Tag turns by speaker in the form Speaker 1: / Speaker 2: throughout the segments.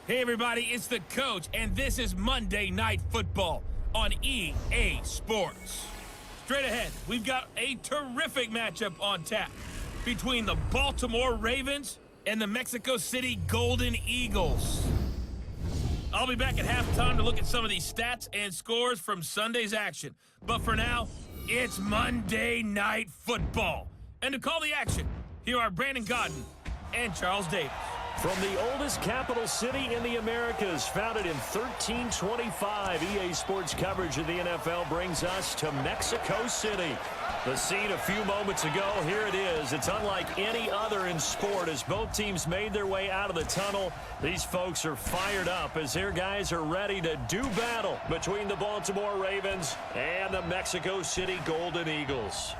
Speaker 1: Hey everybody, it's the coach, and this is Monday Night Football on EA Sports. Straight ahead, we've got a terrific matchup on tap between the Baltimore Ravens and the Mexico City Golden Eagles. I'll be back at halftime to look at some of these stats and scores from Sunday's action. But for now, it's Monday Night Football. And to call the action, here are Brandon Godden and Charles Davis.
Speaker 2: From the oldest capital city in the Americas, founded in 1325, EA Sports coverage of the NFL brings us to Mexico City. The scene a few moments ago, here it is. It's unlike any other in sport as both teams made their way out of the tunnel. These folks are fired up as their guys are ready to do battle between the Baltimore Ravens and the Mexico City Golden Eagles.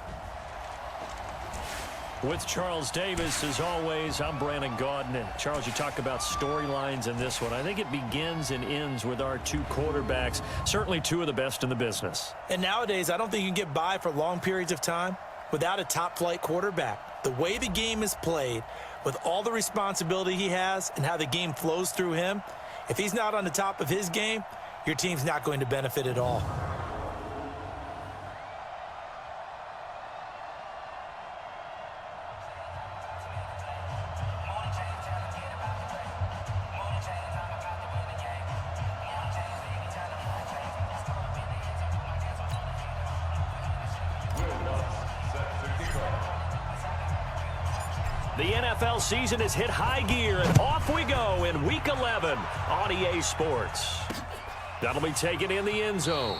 Speaker 2: With Charles Davis, as always, I'm Brandon Godden. And Charles, you talk about storylines in this one. I think it begins and ends with our two quarterbacks, certainly two of the best in the business.
Speaker 3: And nowadays, I don't think you can get by for long periods of time without a top-flight quarterback. The way the game is played, with all the responsibility he has and how the game flows through him, if he's not on the top of his game, your team's not going to benefit at all.
Speaker 2: The NFL season has hit high gear, and off we go in Week 11 on EA Sports. That'll be taken in the end zone.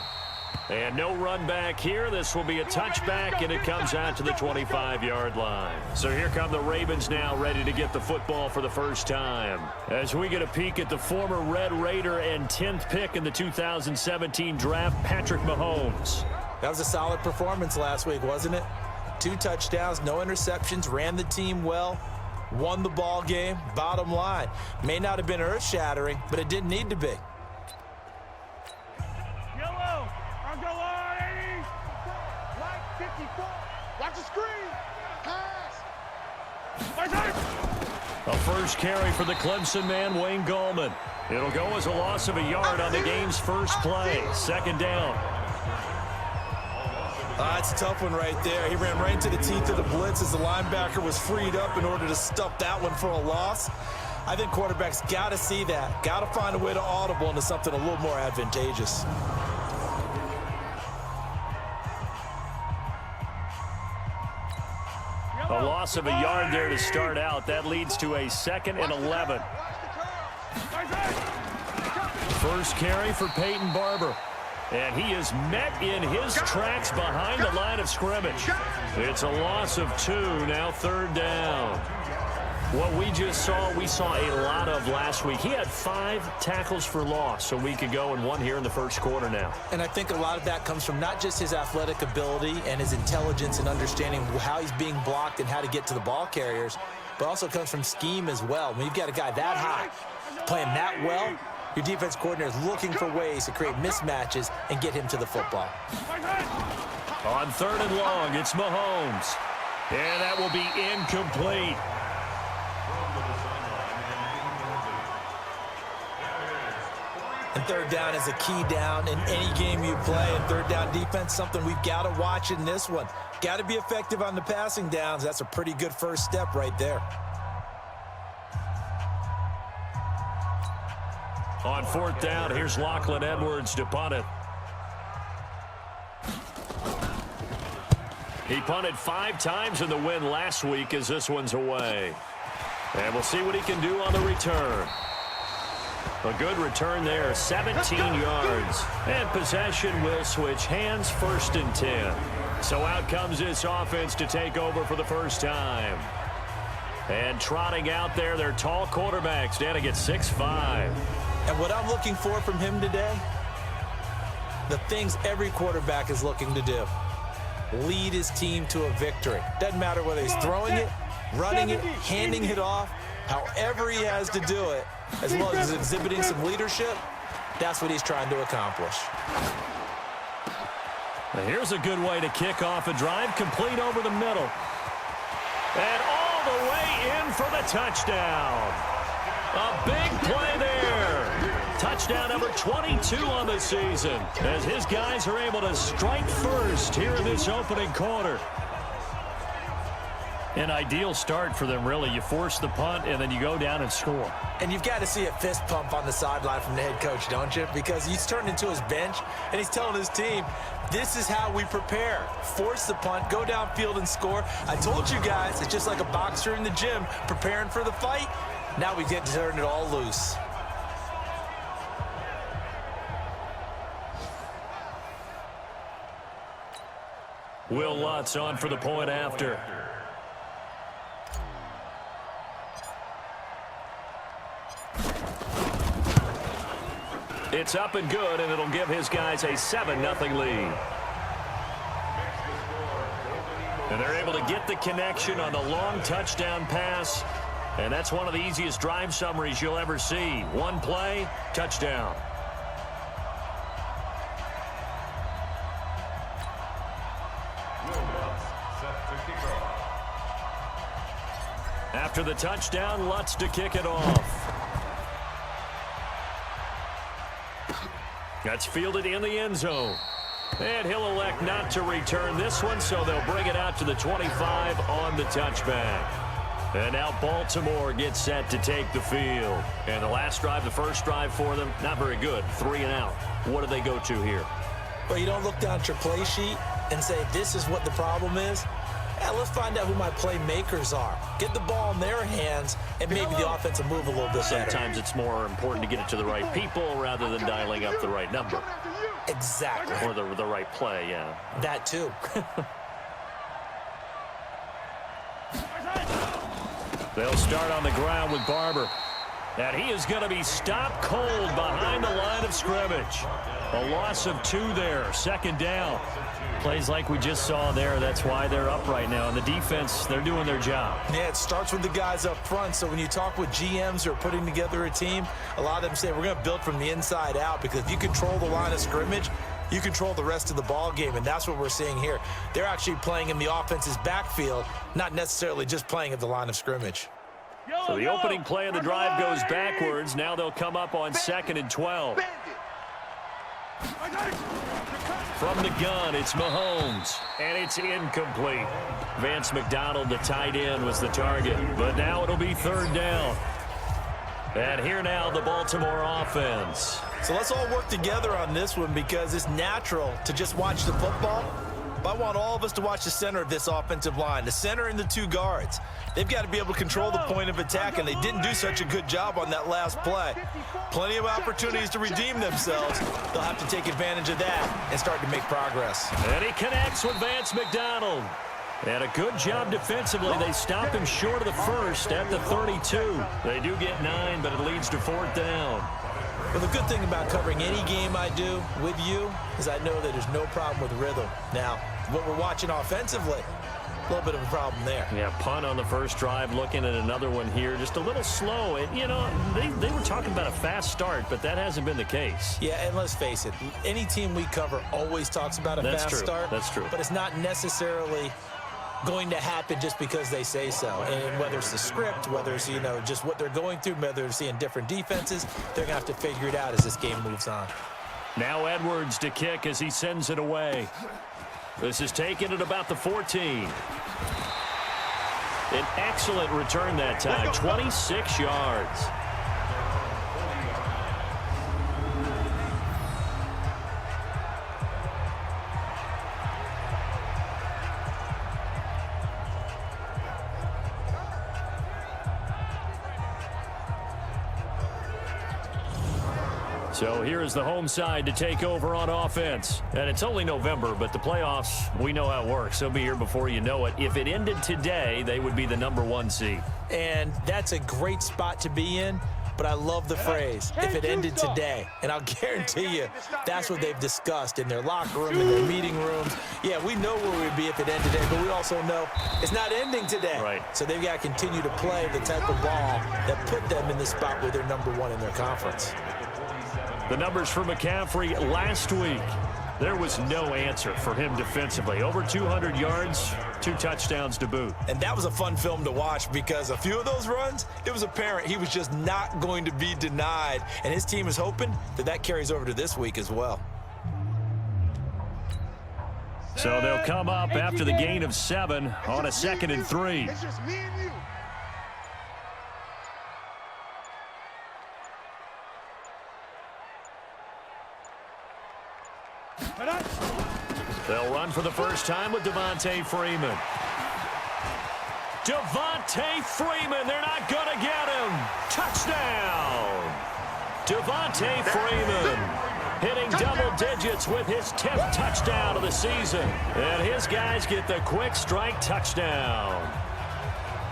Speaker 2: And no run back here. This will be a touchback, and it comes out to the 25-yard line. So here come the Ravens now, ready to get the football for the first time. As we get a peek at the former Red Raider and 10th pick in the 2017 draft, Patrick Mahomes.
Speaker 3: That was a solid performance last week, wasn't it? 2 touchdowns, no interceptions, ran the team well, won the ball game. Bottom line, may not have been earth-shattering, but it didn't need to be.
Speaker 4: Yellow, I'll go on 80, right 54, watch the screen, pass.
Speaker 2: A first carry for the Clemson man, Wayne Gallman. It'll go as a loss of a yard on the game's first play. Second down.
Speaker 3: It's a tough one right there. He ran right into the teeth of the blitz as the linebacker was freed up in order to stuff that one for a loss. I think quarterbacks got to see that. Got to find a way to audible into something a little more advantageous.
Speaker 2: A loss of a yard there to start out. That leads to a 2nd and 11. First carry for Peyton Barber. And he is met in his tracks behind the line of scrimmage. It's a loss of 2, now 3rd down. What we just saw, we saw a lot of last week. He had 5 tackles for loss a week ago and 1 here in the first quarter now.
Speaker 3: And I think a lot of that comes from not just his athletic ability and his intelligence and understanding how he's being blocked and how to get to the ball carriers, but also comes from scheme as well. When you've got a guy that high playing that well, your defense coordinator is looking for ways to create mismatches and get him to the football.
Speaker 2: On 3rd and long, it's Mahomes. And that will be incomplete.
Speaker 3: And 3rd down is a key down in any game you play. And 3rd down defense, something we've got to watch in this one. Got to be effective on the passing downs. That's a pretty good first step right there.
Speaker 2: On 4th down, here's Lachlan Edwards to punt it. He punted 5 times in the win last week as this one's away. And we'll see what he can do on the return. A good return there, 17 yards. And possession will switch hands, 1st and 10. So out comes this offense to take over for the first time. And trotting out there, their tall quarterback standing at 6'5".
Speaker 3: And what I'm looking for from him today, the things every quarterback is looking to do. Lead his team to a victory. Doesn't matter whether he's throwing it, running it, handing it off, however he has to do it, as long as he's exhibiting some leadership, that's what he's trying to accomplish.
Speaker 2: Here's a good way to kick off a drive, complete over the middle. And all the way in for the touchdown. A big play there. Touchdown number 22 on the season as his guys are able to strike first here in this opening quarter. An ideal start for them, really. You force the punt, and then you go down and score.
Speaker 3: And you've got to see a fist pump on the sideline from the head coach, don't you? Because he's turned into his bench, and he's telling his team, this is how we prepare. Force the punt, go downfield and score. I told you guys, it's just like a boxer in the gym preparing for the fight. Now we get to turn it all loose.
Speaker 2: Will Lutz on for the point after. It's up and good, and it'll give his guys a 7-0 lead. And they're able to get the connection on the long touchdown pass. And that's one of the easiest drive summaries you'll ever see. One play, touchdown. After the touchdown, Lutz to kick it off. That's fielded in the end zone. And he'll elect not to return this one, so they'll bring it out to the 25 on the touchback. And now Baltimore gets set to take the field. And the last drive, the first drive for them, not very good. 3 and out. What do they go to here?
Speaker 3: Well, you don't look down at your play sheet and say, this is what the problem is. Yeah, let's find out who my playmakers are. Get the ball in their hands, and maybe the offense will move a little bit better.
Speaker 2: Sometimes it's more important to get it to the right people rather than dialing up the right number.
Speaker 3: Exactly.
Speaker 2: Or the right play, yeah.
Speaker 3: That too.
Speaker 2: They'll start on the ground with Barber. And he is going to be stopped cold behind the line of scrimmage. A loss of 2 there, second down. Plays like we just saw there, that's why they're up right now. And the defense, they're doing their job.
Speaker 3: Yeah, it starts with the guys up front. So when you talk with GMs who are putting together a team, a lot of them say we're going to build from the inside out, because if you control the line of scrimmage, you control the rest of the ball game, and that's what we're seeing here. They're actually playing in the offense's backfield, not necessarily just playing at the line of scrimmage.
Speaker 2: So the opening play of the drive goes backwards. Now they'll come up on 2nd and 12. From the gun, it's Mahomes, and it's incomplete. Vance McDonald, the tight end, was the target, but now it'll be 3rd down. And here now, the Baltimore offense.
Speaker 3: So let's all work together on this one, because it's natural to just watch the football. But I want all of us to watch the center of this offensive line, the center and the 2 guards. They've got to be able to control the point of attack, and they didn't do such a good job on that last play. Plenty of opportunities to redeem themselves. They'll have to take advantage of that and start to make progress.
Speaker 2: And he connects with Vance McDonald. And a good job defensively. They stop him short of the first at the 32. They do get 9, but it leads to 4th down.
Speaker 3: Well, the good thing about covering any game I do with you is I know that there's no problem with rhythm. Now, what we're watching offensively, a little bit of a problem there.
Speaker 2: Yeah, punt on the first drive, looking at another one here. Just a little slow. And, you know, they were talking about a fast start, but that hasn't been the case.
Speaker 3: Yeah, and let's face it, any team we cover always talks about a fast start.
Speaker 2: That's true.
Speaker 3: But it's not necessarily going to happen just because they say so. And whether it's the script, whether it's, you know, just what they're going through, whether they're seeing different defenses, they're going to have to figure it out as this game moves on.
Speaker 2: Now Edwards to kick as he sends it away. This is taken at about the 14. An excellent return that time, 26 yards. So here is the home side to take over on offense. And it's only November, but the playoffs, we know how it works. They'll be here before you know it. If it ended today, they would be the #1 seed.
Speaker 3: And that's a great spot to be in, but I love the phrase, if it ended today. And I'll guarantee you, that's what they've discussed in their locker room, in their meeting rooms. Yeah, we know where we'd be if it ended today, but we also know it's not ending today.
Speaker 2: Right.
Speaker 3: So they've got to continue to play the type of ball that put them in the spot where they're #1 in their conference.
Speaker 2: The numbers for McCaffrey last week. There was no answer for him defensively. Over 200 yards, 2 touchdowns to boot.
Speaker 3: And that was a fun film to watch because a few of those runs, it was apparent he was just not going to be denied. And his team is hoping that that carries over to this week as well.
Speaker 2: So they'll come up after the gain of 7 on a 2nd and 3.
Speaker 4: It's just me and you.
Speaker 2: They'll run for the first time with Devontae Freeman. Devontae Freeman, they're not going to get him. Touchdown! Devontae Freeman hitting double digits with his 10th touchdown of the season. And his guys get the quick strike touchdown.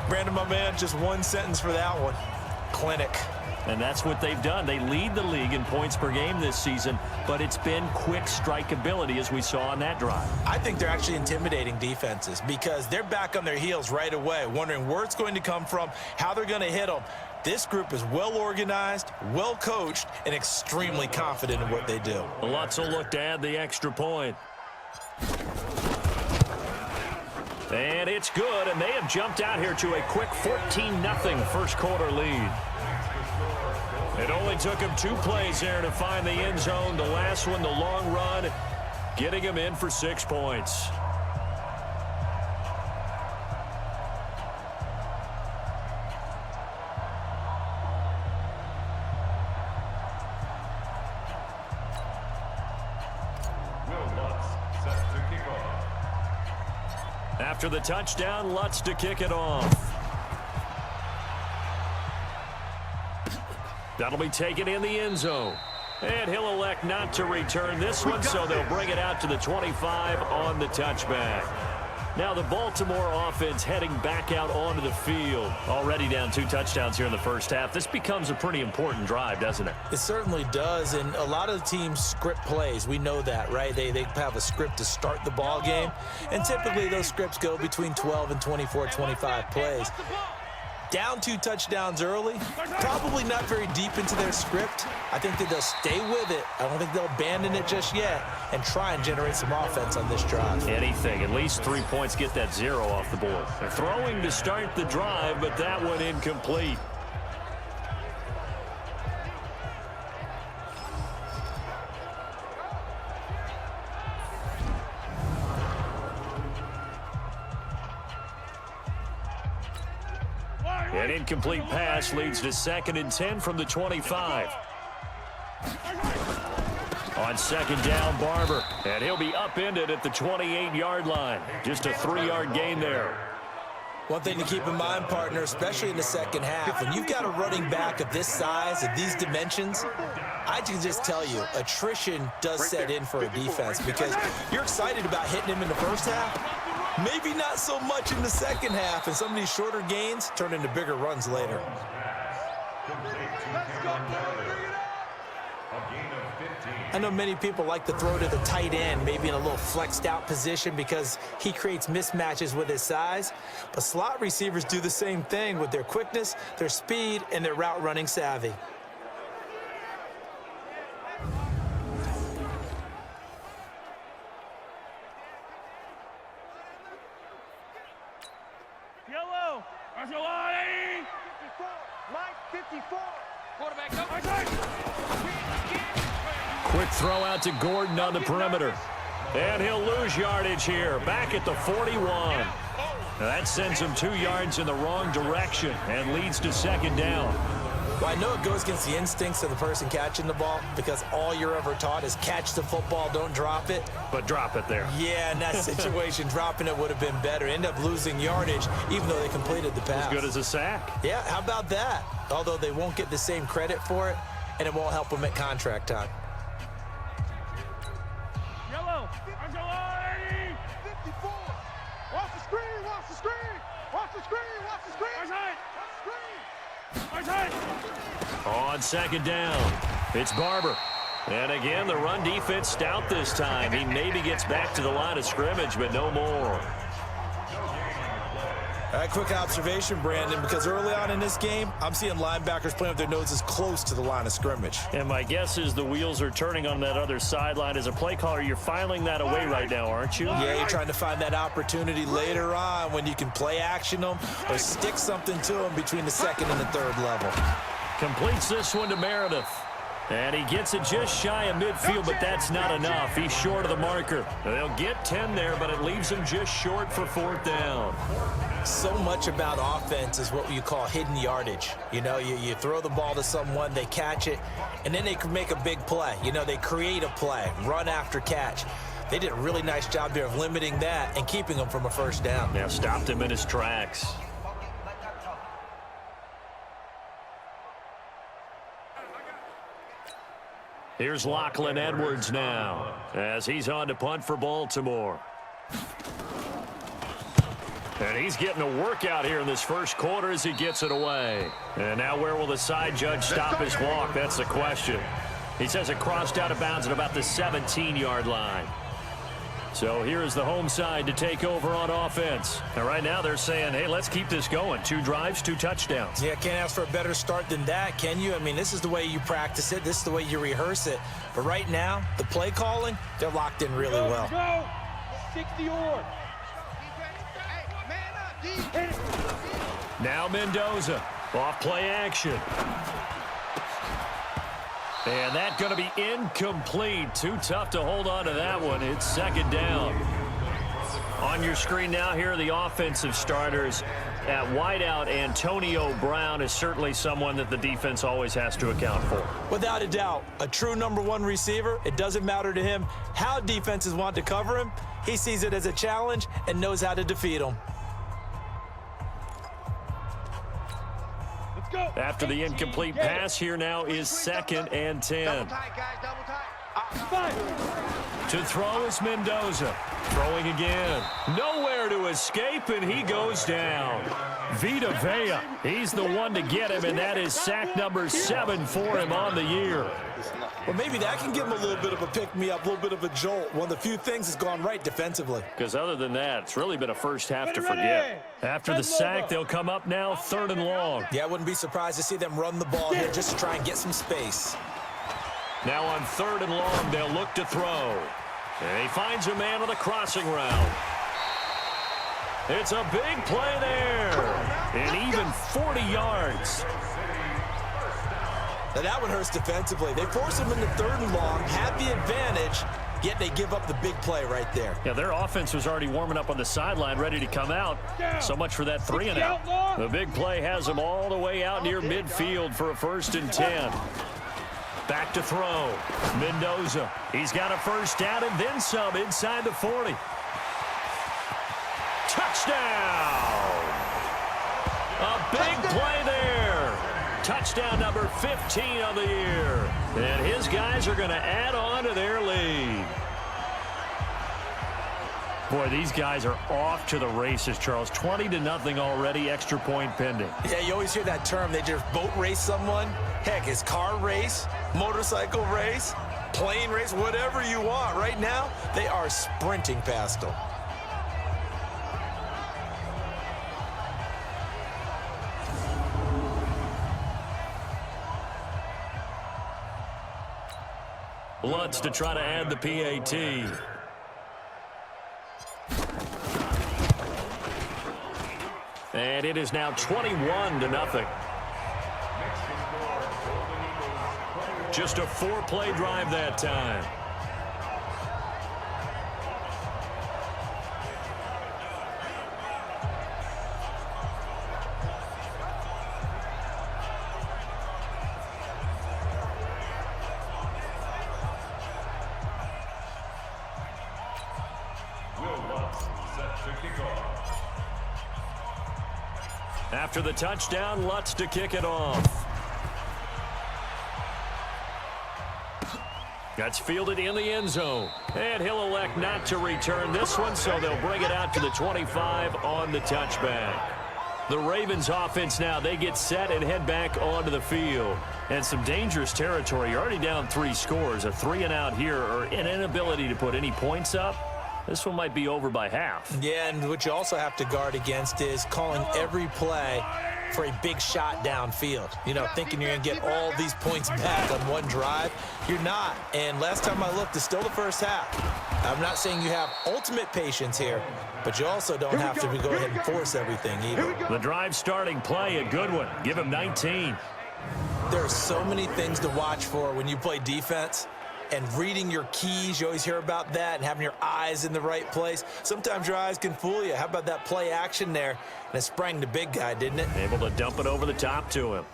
Speaker 3: Brandon, my man, just one sentence for that one. Clinic.
Speaker 2: And that's what they've done. They lead the league in points per game this season, but it's been quick strike ability as we saw on that drive.
Speaker 3: I think they're actually intimidating defenses because they're back on their heels right away, wondering where it's going to come from, how they're going to hit them. This group is well organized, well coached, and extremely confident in what they do.
Speaker 2: Lutz will look to add the extra point. And it's good, and they have jumped out here to a quick 14-0 first quarter lead. It only took him 2 plays there to find the end zone. The last one, the long run, getting him in for 6 points. After the touchdown, Lutz to kick it off. That'll be taken in the end zone. And he'll elect not to return this one, so they'll bring it out to the 25 on the touchback. Now the Baltimore offense heading back out onto the field. Already down 2 touchdowns here in the first half. This becomes a pretty important drive, doesn't it?
Speaker 3: It certainly does, and a lot of the teams script plays. We know that, right? They have a script to start the ball game, and typically those scripts go between 12 and 24, 25 plays. Down 2 touchdowns early, probably not very deep into their script. I think that they'll stay with it. I don't think they'll abandon it just yet and try and generate some offense on this drive.
Speaker 2: Anything, at least 3 points, get that 0 off the board. They're throwing to start the drive, but that one incomplete. An incomplete pass leads to 2nd and 10 from the 25. On 2nd down, Barber. And he'll be upended at the 28-yard line. Just a 3-yard gain there.
Speaker 3: One thing to keep in mind, partner, especially in the second half, when you've got a running back of this size, of these dimensions, I can just tell you, attrition does set in for a defense because you're excited about hitting him in the first half. Maybe not so much in the second half, and some of these shorter gains turn into bigger runs later. I know many people like to throw to the tight end, maybe in a little flexed out position because he creates mismatches with his size, but slot receivers do the same thing with their quickness, their speed, and their route running savvy.
Speaker 4: Yellow. Mike 54. Quarterback, go.
Speaker 2: Quick throw out to Gordon on the perimeter. And he'll lose yardage here, back at the 41. Now that sends him 2 yards in the wrong direction and leads to 2nd down.
Speaker 3: Well, I know it goes against the instincts of the person catching the ball because all you're ever taught is catch the football, don't drop it.
Speaker 2: But drop it there.
Speaker 3: Yeah, in that situation, dropping it would have been better. End up losing yardage, even though they completed the pass.
Speaker 2: As good as a sack.
Speaker 3: Yeah, how about that? Although they won't get the same credit for it, and it won't help them at contract time.
Speaker 4: Yellow. 54. Watch the screen, watch the screen. Watch the screen, watch the screen. Watch the screen.
Speaker 2: On 2nd down, it's Barber. And again, the run defense stout this time. He maybe gets back to the line of scrimmage, but no more.
Speaker 3: All right, quick observation, Brandon, because early on in this game, I'm seeing linebackers playing with their noses close to the line of scrimmage.
Speaker 2: And my guess is the wheels are turning on that other sideline. As a play caller, you're filing that away right now, aren't you?
Speaker 3: Yeah, you're trying to find that opportunity later on when you can play action them or stick something to them between the second and the third level.
Speaker 2: Completes this one to Meredith. And he gets it just shy of midfield, but that's not enough. He's short of the marker. They'll get 10 there, but it leaves him just short for 4th down.
Speaker 3: So much about offense is what you call hidden yardage. You know, you throw the ball to someone, they catch it, and then they can make a big play. You know, they create a play, run after catch. They did a really nice job there of limiting that and keeping him from a 1st down.
Speaker 2: Now stopped him in his tracks. Here's Lachlan Edwards now as he's on to punt for Baltimore. And he's getting a workout here in this first quarter as he gets it away. And now where will the side judge stop his walk? That's the question. He says it crossed out of bounds at about the 17-yard line. So here is the home side to take over on offense. And right now they're saying, hey, let's keep this going. 2 drives, 2 touchdowns.
Speaker 3: Yeah, can't ask for a better start than that, can you? I mean, this is the way you practice it. This is the way you rehearse it. But right now, the play calling, they're locked in really well.
Speaker 4: Go! 60 or.
Speaker 2: Now Mendoza, off play action. And that's going to be incomplete. Too tough to hold on to that one. It's 2nd down. On your screen now, here are the offensive starters. At wideout, Antonio Brown is certainly someone that the defense always has to account for.
Speaker 3: Without a doubt, a true #1 receiver. It doesn't matter to him how defenses want to cover him. He sees it as a challenge and knows how to defeat them.
Speaker 2: After the incomplete pass, here now is 2nd and 10. To throw is Mendoza. Throwing again. Nowhere to escape, and he goes down. Vita Vea, he's the one to get him, and that is sack number 7 for him on the year.
Speaker 3: Well, maybe that can give him a little bit of a pick-me-up, a little bit of a jolt. One of the few things that's gone right defensively.
Speaker 2: Because other than that, it's really been a first half to forget. After the sack, they'll come up now 3rd and long.
Speaker 3: Yeah, I wouldn't be surprised to see them run the ball here just to try and get some space.
Speaker 2: Now on 3rd and long, they'll look to throw. And he finds a man on the crossing route. It's a big play there. And even 40 yards.
Speaker 3: Now that one hurts defensively. They force him into 3rd and long, have the advantage, yet they give up the big play right there.
Speaker 2: Yeah, their offense was already warming up on the sideline, ready to come out. So much for that 3 and out. The big play has them all the way out near midfield for a 1st and 10. Back to throw. Mendoza. He's got a 1st down and then some inside the 40. Touchdown! A big play there. Touchdown number 15 of the year. And his guys are going to add on to their lead. Boy, these guys are off to the races, Charles. 20-0 already, extra point pending.
Speaker 3: Yeah, you always hear that term. They just boat race someone. Heck, it's car race, motorcycle race, plane race, whatever you want. Right now, they are sprinting past them.
Speaker 2: Lutz to try to add the PAT. And it is now 21-0. Just a 4-play drive that time. After the touchdown, Lutz to kick it off. That's fielded in the end zone. And he'll elect not to return this one, so they'll bring it out to the 25 on the touchback. The Ravens offense now, they get set and head back onto the field. And some dangerous territory. You're already down 3 scores. A 3 and out here, or an inability to put any points up. This one might be over by half.
Speaker 3: Yeah, and what you also have to guard against is calling every play for a big shot downfield. You know, thinking you're going to get all these points back on one drive. You're not. And last time I looked, it's still the first half. I'm not saying you have ultimate patience here, but you also don't have to go ahead and force everything either.
Speaker 2: The drive starting play, a good one. Give him 19.
Speaker 3: There are so many things to watch for when you play defense. And reading your keys, you always hear about that, and having your eyes in the right place. Sometimes your eyes can fool you. How about that play action there? And it sprang the big guy, didn't it?
Speaker 2: Able to dump it over the top to him.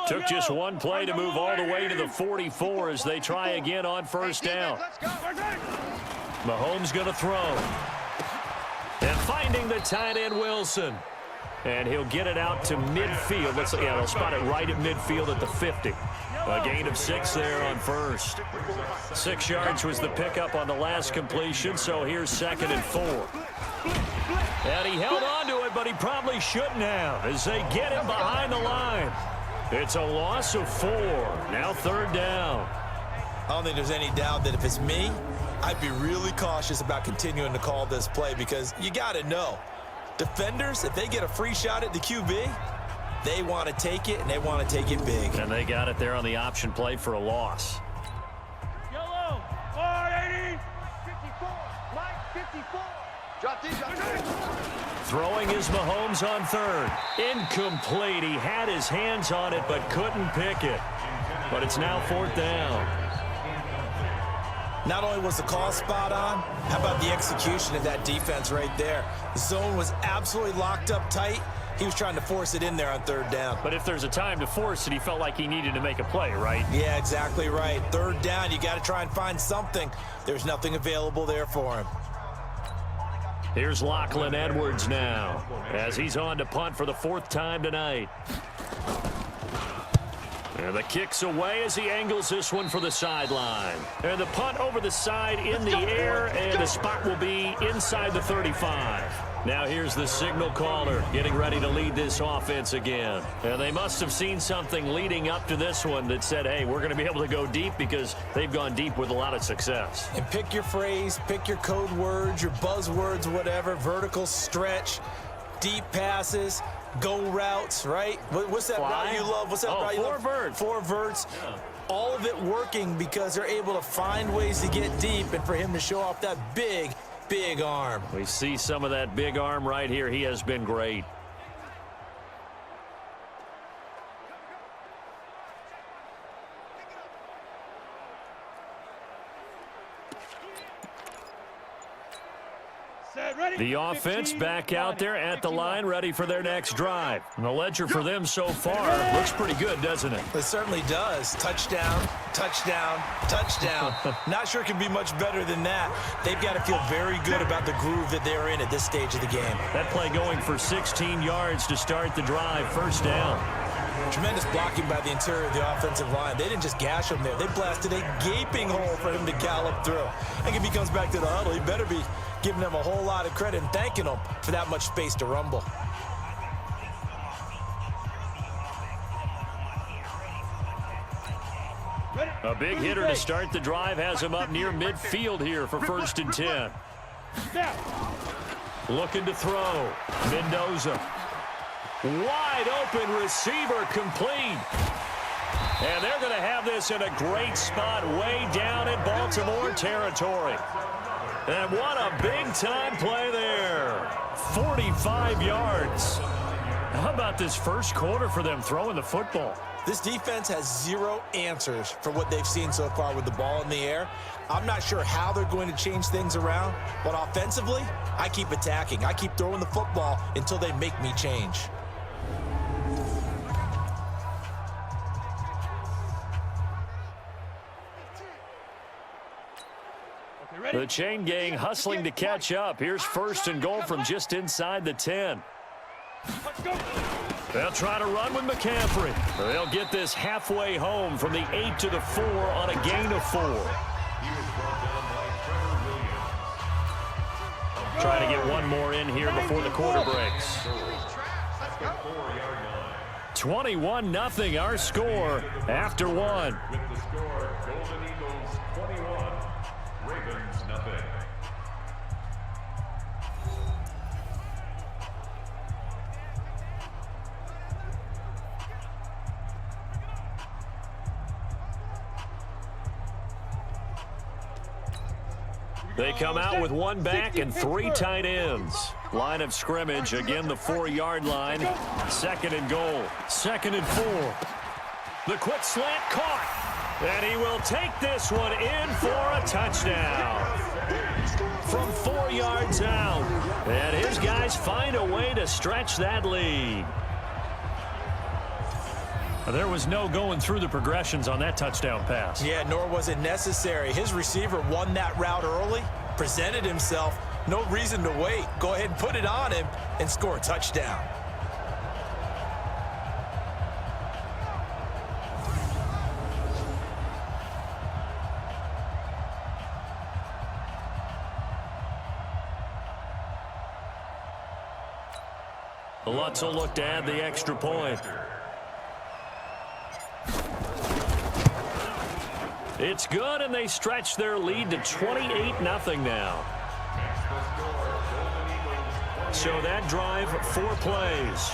Speaker 2: Took just one play to move all the way to the 44 as they try again on first down. Mahomes going to throw. And finding the tight end, Wilson. And he'll get it out to midfield. They'll spot it right at midfield at the 50. A gain of 6 there on first. 6 yards was the pickup on the last completion, so here's 2nd and 4. And he held on to it, but he probably shouldn't have as they get him behind the line. It's a loss of 4. Now 3rd down.
Speaker 3: I don't think there's any doubt that if it's me, I'd be really cautious about continuing to call this play because you got to know. Defenders, if they get a free shot at the QB, they want to take it, and they want to take it big.
Speaker 2: And they got it there on the option play for a loss.
Speaker 4: Yellow, 480, 54, Mike, 54. Drop deep, drop deep.
Speaker 2: Throwing is Mahomes on 3rd. Incomplete. He had his hands on it, but couldn't pick it. But it's now 4th down.
Speaker 3: Not only was the call spot on, how about the execution of that defense right there? The zone was absolutely locked up tight. He was trying to force it in there on 3rd down.
Speaker 2: But if there's a time to force it, he felt like he needed to make a play, right?
Speaker 3: Yeah, exactly right. 3rd down, you got to try and find something. There's nothing available there for him.
Speaker 2: Here's Lachlan Edwards now as he's on to punt for the 4th time tonight. And the kick's away as he angles this one for the sideline. And the punt over the side in the air, and the spot will be inside the 35. Now here's the signal caller getting ready to lead this offense again. And they must have seen something leading up to this one that said, hey, we're going to be able to go deep because they've gone deep with a lot of success.
Speaker 3: And pick your phrase, pick your code words, your buzzwords, whatever, vertical stretch, deep passes, go routes, right? What's that route you love? What's that route you love?
Speaker 2: 4 verts.
Speaker 3: 4 verts. Yeah. All of it working because they're able to find ways to get deep and for him to show off that big arm.
Speaker 2: We see some of that big arm right here. He has been great. The offense back out there at the line, ready for their next drive. And the ledger for them so far looks pretty good, doesn't it?
Speaker 3: It certainly does. Touchdown, touchdown, touchdown. Not sure it can be much better than that. They've got to feel very good about the groove that they're in at this stage of the game.
Speaker 2: That play going for 16 yards to start the drive. 1st down.
Speaker 3: Tremendous blocking by the interior of the offensive line. They didn't just gash him there. They blasted a gaping hole for him to gallop through. I think if he comes back to the huddle, he better be giving them a whole lot of credit and thanking them for that much space to rumble.
Speaker 2: A big hitter to start the drive has him up near midfield here for 1st and 10. Looking to throw. Mendoza. Wide open receiver complete. And they're going to have this in a great spot way down in Baltimore territory. And what a big-time play there. 45 yards. How about this first quarter for them throwing the football?
Speaker 3: This defense has 0 answers for what they've seen so far with the ball in the air. I'm not sure how they're going to change things around, but offensively, I keep attacking. I keep throwing the football until they make me change.
Speaker 2: The chain gang hustling to catch up. Here's 1st and goal from just inside the 10. They'll try to run with McCaffrey. They'll get this halfway home from the 8 to the 4 on a gain of 4. Trying to get one more in here before the quarter breaks. 21-0 our score after 1.
Speaker 5: Ravens, nothing.
Speaker 2: They come out with one back and three tight ends. Line of scrimmage, again the 4-yard line. 2nd and goal. 2nd and 4. The quick slant caught. And he will take this one in for a touchdown. From 4 yards out. And his guys find a way to stretch that lead.
Speaker 6: There was no going through the progressions on that touchdown pass.
Speaker 3: Yeah, nor was it necessary. His receiver won that route early, presented himself. No reason to wait. Go ahead and put it on him and score a touchdown.
Speaker 2: Lutz will look to add the extra point. It's good, and they stretch their lead to 28-0 now. So that drive, 4 plays.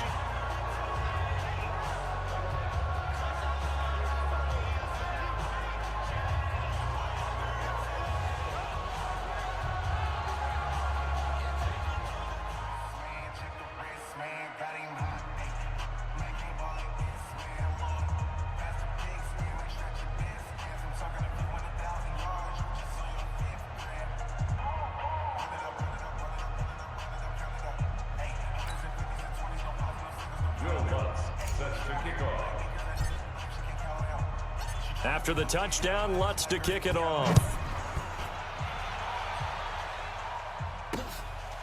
Speaker 2: After the touchdown, Lutz to kick it off.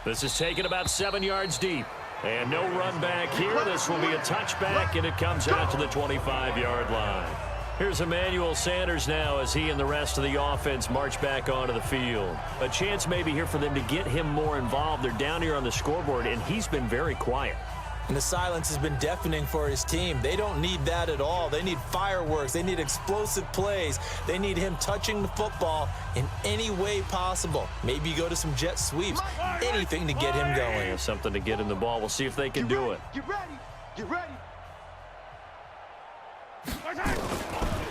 Speaker 2: This is taken about 7 yards deep. And no run back here. This will be a touchback, and it comes out to the 25-yard line. Here's Emmanuel Sanders now as he and the rest of the offense march back onto the field. A chance maybe here for them to get him more involved. They're down here on the scoreboard, and he's been very quiet.
Speaker 3: And the silence has been deafening for his team. They don't need that at all. They need fireworks. They need explosive plays. They need him touching the football in any way possible. Maybe go to some jet sweeps. Anything to get him going.
Speaker 2: Something to get him the ball. We'll see if they can do it.
Speaker 4: Get ready. Get ready.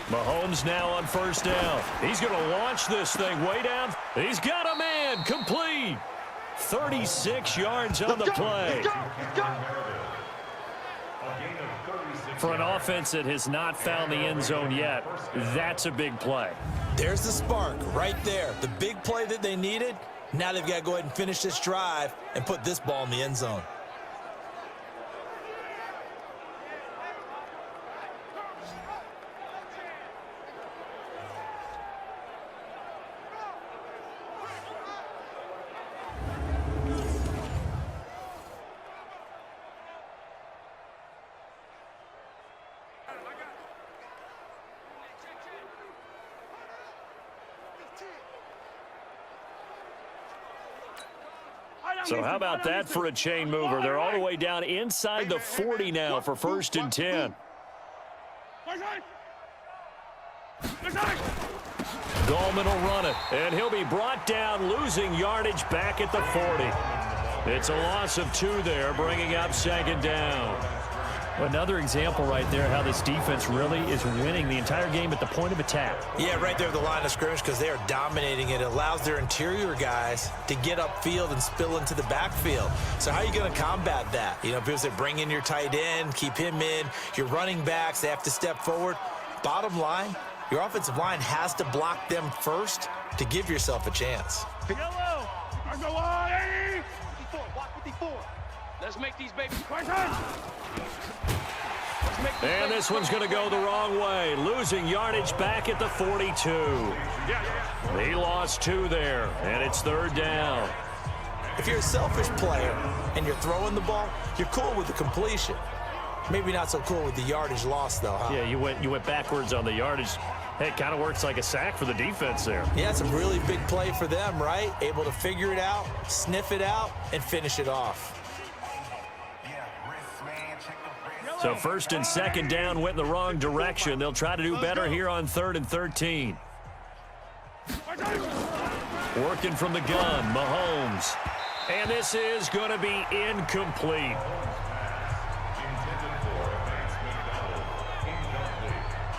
Speaker 2: Mahomes now on 1st down. He's going to launch this thing way down. He's got a man. Complete. 36 yards on the play.
Speaker 4: Let's go.
Speaker 6: For an offense that has not found the end zone yet, that's a big play.
Speaker 3: There's the spark right there. The big play that they needed. Now they've got to go ahead and finish this drive and put this ball in the end zone.
Speaker 2: So how about that for a chain mover? They're all the way down inside the 40 now for 1st and 10. Gallman will run it, and he'll be brought down, losing yardage back at the 40. It's a loss of 2 there, bringing up 2nd down.
Speaker 6: Another example right there how this defense really is winning the entire game at the point of attack.
Speaker 3: Yeah, right there at the line of scrimmage because they are dominating it. It allows their interior guys to get upfield and spill into the backfield. So how are you going to combat that? You know, because they bring in your tight end, keep him in. Your running backs, they have to step forward. Bottom line, your offensive line has to block them first to give yourself a chance.
Speaker 4: Yellow. I go on. 54. Watch 54. Let's make these babies quick.
Speaker 2: And this one's going to go the wrong way, losing yardage back at the 42. He lost 2 there, and it's 3rd down.
Speaker 3: If you're a selfish player and you're throwing the ball, you're cool with the completion. Maybe not so cool with the yardage loss, though, huh?
Speaker 2: Yeah, you went backwards on the yardage. Hey, it kind of works like a sack for the defense there.
Speaker 3: Yeah, it's a really big play for them, right? Able to figure it out, sniff it out, and finish it off.
Speaker 2: So 1st and 2nd down went in the wrong direction. They'll try to do better here on 3rd and 13. Working from the gun, Mahomes. And this is going to be incomplete.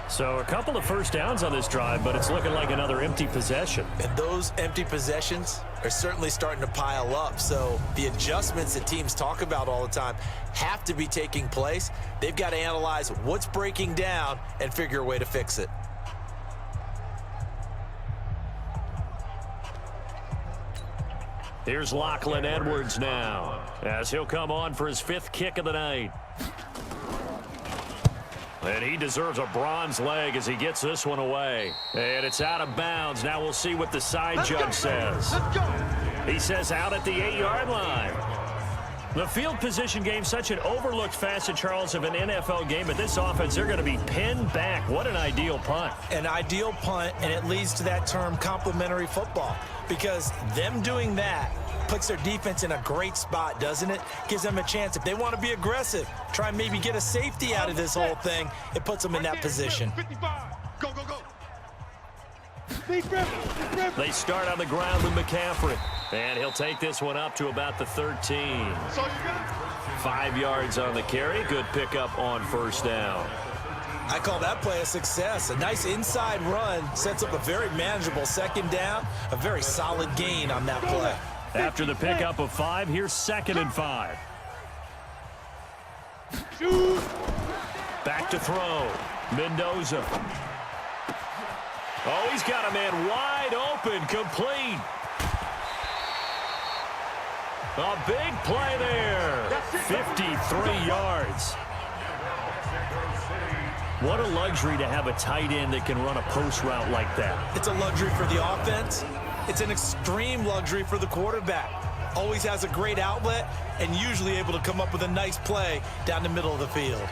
Speaker 2: So a couple of first downs on this drive, but it's looking like another empty possession.
Speaker 3: And those empty possessions are certainly starting to pile up. So the adjustments that teams talk about all the time have to be taking place. They've got to analyze what's breaking down and figure a way to fix it.
Speaker 2: Here's Lachlan Edwards now, as he'll come on for his 5th kick of the night. And he deserves a bronze leg as he gets this one away. And it's out of bounds. Now we'll see what the side judge says. He says out at the 8-yard line. The field position game, such an overlooked facet, Charles, of an NFL game. But this offense, they're going to be pinned back. What an ideal punt.
Speaker 3: An ideal punt, and it leads to that term complementary football. Because them doing that puts their defense in a great spot, doesn't it? Gives them a chance. If they want to be aggressive, try and maybe get a safety out of this whole thing, it puts them in that position.
Speaker 4: 55. Go, go, go.
Speaker 2: They start on the ground with McCaffrey. And he'll take this one up to about the 13. 5 yards on the carry. Good pickup on first down.
Speaker 3: I call that play a success. A nice inside run sets up a very manageable second down. A very solid gain on that play.
Speaker 2: After the pickup of 5, here's 2nd and 5. Back to throw. Mendoza. Oh, he's got a man wide open, complete. A big play there. 53 yards. What a luxury to have a tight end that can run a post route like that.
Speaker 3: It's a luxury for the offense. It's an extreme luxury for the quarterback. Always has a great outlet and usually able to come up with a nice play down the middle of the field.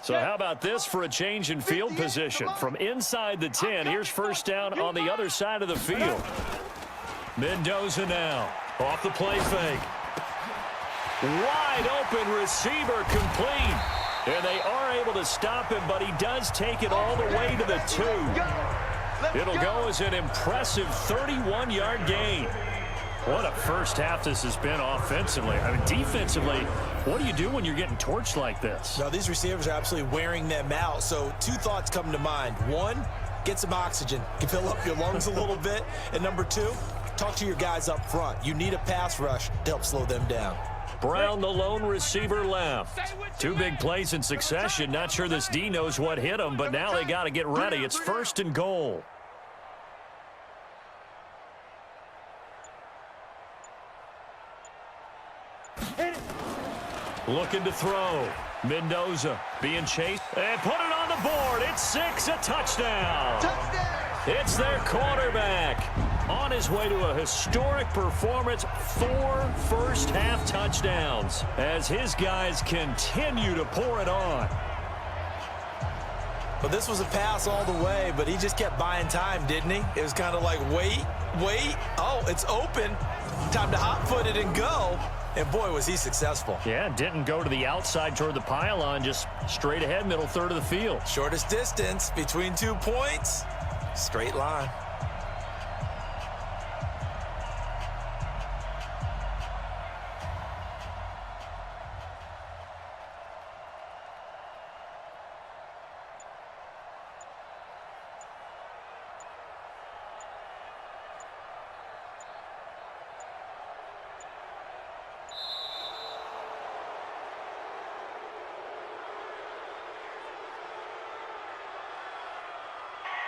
Speaker 2: So how about this for a change in field position? From inside the 10, here's first down on the other side of the field. Mendoza now, off the play fake. Wide open receiver, complete. And they are able to stop him, but he does take it all the way to the 2. It'll go as an impressive 31-yard gain. What a first half this has been offensively. I mean, defensively, what do you do when you're getting torched like this?
Speaker 3: Now, these receivers are absolutely wearing them out. So 2 thoughts come to mind. 1, get some oxygen. You can fill up your lungs a little bit. And number 2, talk to your guys up front. You need a pass rush to help slow them down.
Speaker 2: Brown, the lone receiver, left. 2 big plays in succession. Not sure this D knows what hit him, but now they got to get ready. It's 1st and goal. Looking to throw. Mendoza being chased and put it on the board. It's 6, a touchdown. It's their quarterback on his way to a historic performance. 4 first-half touchdowns as his guys continue to pour it on.
Speaker 3: Well, this was a pass all the way, but he just kept buying time, didn't he? It was kind of like, wait. Oh, it's open. Time to hot-foot it and go. And boy, was he successful.
Speaker 2: Yeah, didn't go to the outside toward the pylon, just straight ahead, middle third of the field.
Speaker 3: Shortest distance between 2 points, straight line.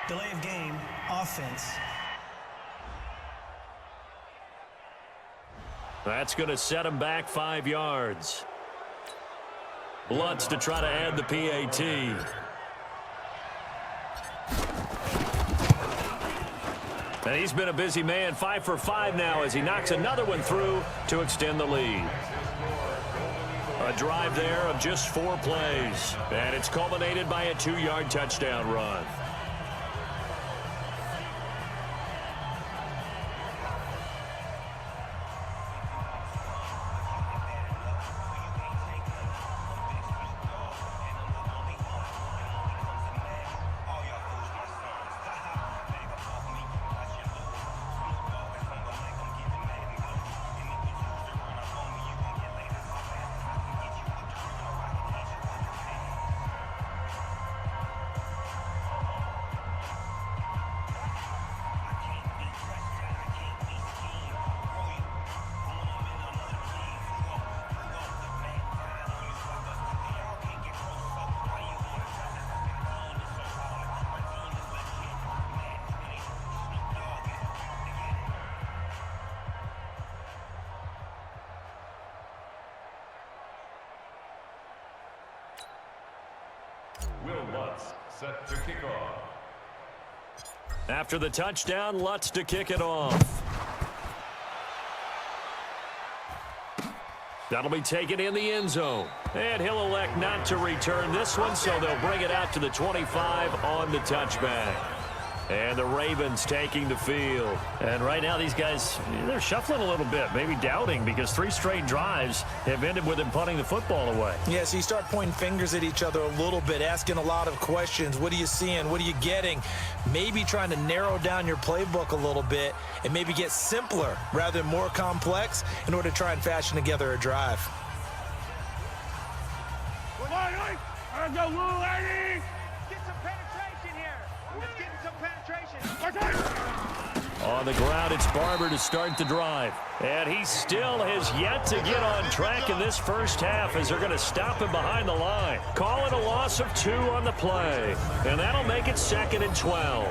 Speaker 5: Delay of game, offense.
Speaker 2: That's going to set him back 5 yards. Lutz to try to add the PAT. And he's been a busy man, 5 for 5 now as he knocks another one through to extend the lead. A drive there of just 4 plays. And it's culminated by a 2-yard touchdown run.
Speaker 7: Set to kick off.
Speaker 2: After the touchdown, Lutz to kick it off. That'll be taken in the end zone. And he'll elect not to return this one, so they'll bring it out to the 25 on the touchback. And the Ravens taking the field.
Speaker 6: And right now these guys, they're shuffling a little bit, maybe doubting, because 3 straight drives have ended with them punting the football away.
Speaker 3: Yeah, so you start pointing fingers at each other a little bit, asking a lot of questions. What are you seeing? What are you getting? Maybe trying to narrow down your playbook a little bit and maybe get simpler rather than more complex in order to try and fashion together a drive.
Speaker 4: I go, Lou, Eddie! Get some penetration here. Let's get some penetration.
Speaker 2: On the ground, it's Barber to start the drive. And he still has yet to get on track in this first half as they're going to stop him behind the line. Calling a loss of 2 on the play. And that'll make it 2nd and 12.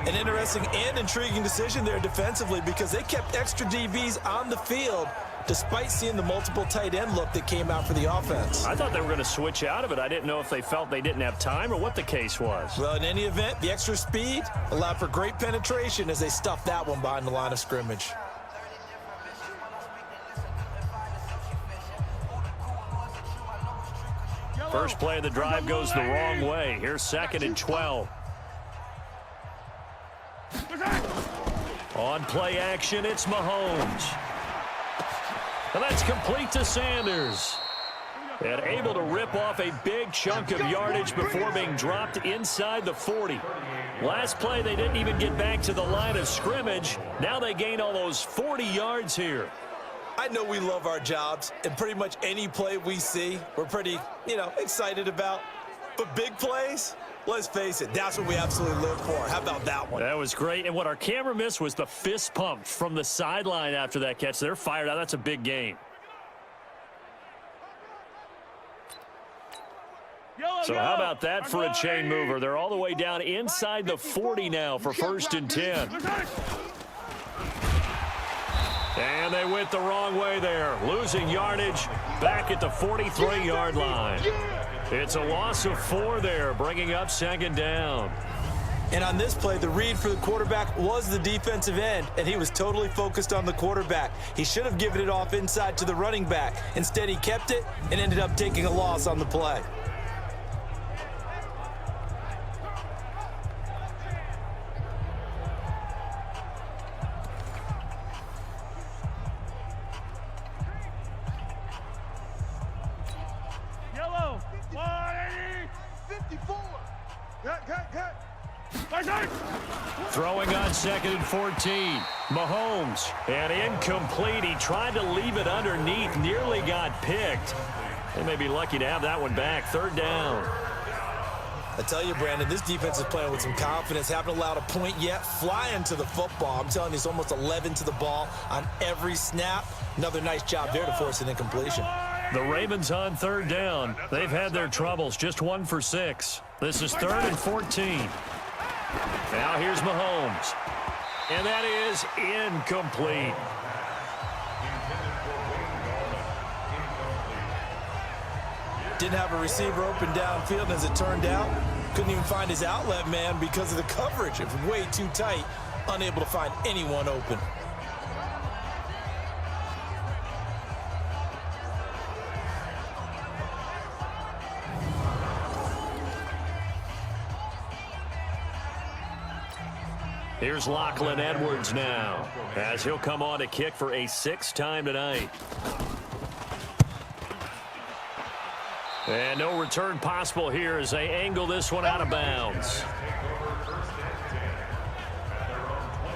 Speaker 3: An interesting and intriguing decision there defensively because they kept extra DBs on the field despite seeing the multiple tight end look that came out for the offense.
Speaker 6: I thought they were going to switch out of it. I didn't know if they felt they didn't have time or what the case was.
Speaker 3: Well, in any event, the extra speed allowed for great penetration as they stuffed that one behind the line of scrimmage.
Speaker 2: First play of the drive goes the wrong way. Here's 2nd and 12. On play action, it's Mahomes. And that's complete to Sanders. And able to rip off a big chunk of yardage before being dropped inside the 40. Last play, they didn't even get back to the line of scrimmage. Now they gain all those 40 yards here.
Speaker 3: I know we love our jobs, and pretty much any play we see, we're pretty, excited about. But big plays, let's face it, that's what we absolutely live for. How about that one?
Speaker 6: That was great. And what our camera missed was the fist pump from the sideline after that catch. They're fired out. That's a big game. So how about that for a chain mover? They're all the way down inside the 40 now for 1st and 10. And they went the wrong way there. Losing yardage back at the 43-yard line. It's a loss of 4 there, bringing up 2nd down.
Speaker 3: And on this play, the read for the quarterback was the defensive end, and he was totally focused on the quarterback. He should have given it off inside to the running back. Instead, he kept it and ended up taking a loss on the play.
Speaker 4: Yellow, 180, 54. Cut.
Speaker 2: Throwing on 2nd and 14. Mahomes, and incomplete. He tried to leave it underneath, nearly got picked. They may be lucky to have that one back. 3rd down.
Speaker 3: I tell you, Brandon, this defense is playing with some confidence. Haven't allowed a point yet. Flying to the football. I'm telling you, it's almost 11 to the ball on every snap. Another nice job there to force an incompletion.
Speaker 6: The Ravens on 3rd down. They've had their troubles. Just 1 for 6. This is 3rd and 14. Now here's Mahomes. And that is incomplete.
Speaker 3: Didn't have a receiver open downfield, and as it turned out, couldn't even find his outlet man because of the coverage. It was way too tight. unable to find anyone open.
Speaker 2: Here's Lachlan Edwards now, as he'll come on to kick for a 6th time tonight. And no return possible here as they angle this one out of bounds.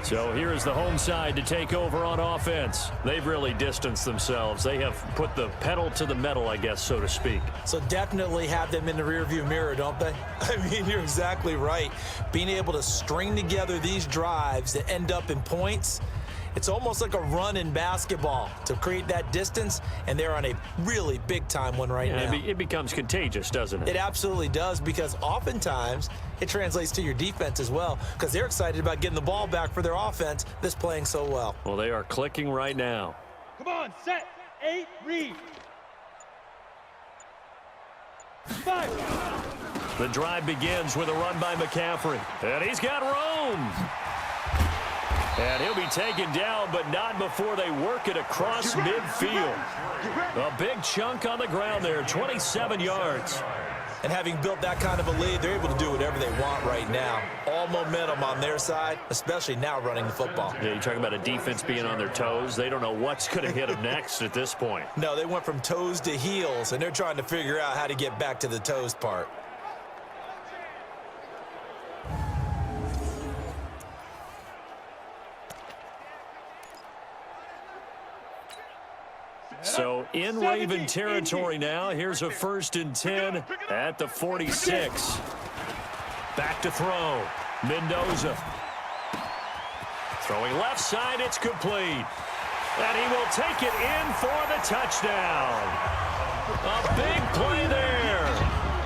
Speaker 2: So here's the home side to take over on offense. They've really distanced themselves. They have put the pedal to the metal, I guess, so to speak.
Speaker 3: So definitely have them in the rearview mirror, don't they? I mean, you're exactly right. Being able to string together these drives that end up in points, it's almost like a run in basketball to create that distance, and they're on a really big-time one right now.
Speaker 2: It becomes contagious, doesn't it?
Speaker 3: It absolutely does, because oftentimes it translates to your defense as well, because they're excited about getting the ball back for their offense that's playing so well.
Speaker 2: Well, they are clicking right now.
Speaker 4: Come on, set, 8, read. 5.
Speaker 2: The drive begins with a run by McCaffrey, and he's got room. And he'll be taken down, but not before they work it across midfield. A big chunk on the ground there, 27 yards.
Speaker 3: And having built that kind of a lead, they're able to do whatever they want right now. All momentum on their side, especially now running the football.
Speaker 2: Yeah, you're talking about a defense being on their toes. They don't know what's going to hit them next at this point.
Speaker 3: No, they went from toes to heels, and they're trying to figure out how to get back to the toes part.
Speaker 2: So in Raven territory now, here's a 1st and 10 at the 46. Back to throw. Mendoza. Throwing left side, it's complete. And he will take it in for the touchdown. A big play there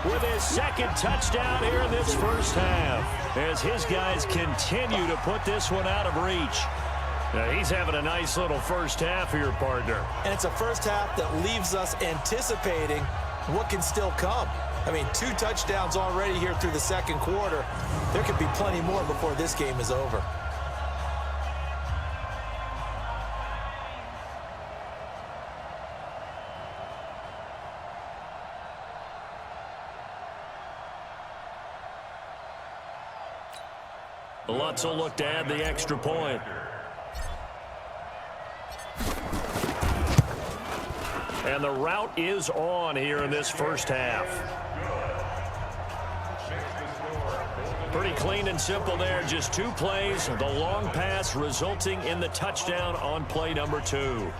Speaker 2: with his 2nd touchdown here in this first half, as his guys continue to put this one out of reach. Now, he's having a nice little first half here, partner.
Speaker 3: And it's a first half that leaves us anticipating what can still come. I mean, 2 touchdowns already here through the 2nd quarter. There could be plenty more before this game is over.
Speaker 2: Lutz will look to add the extra point. And the route is on here in this first half. Pretty clean and simple there. Just 2 plays. The long pass resulting in the touchdown on play number 2.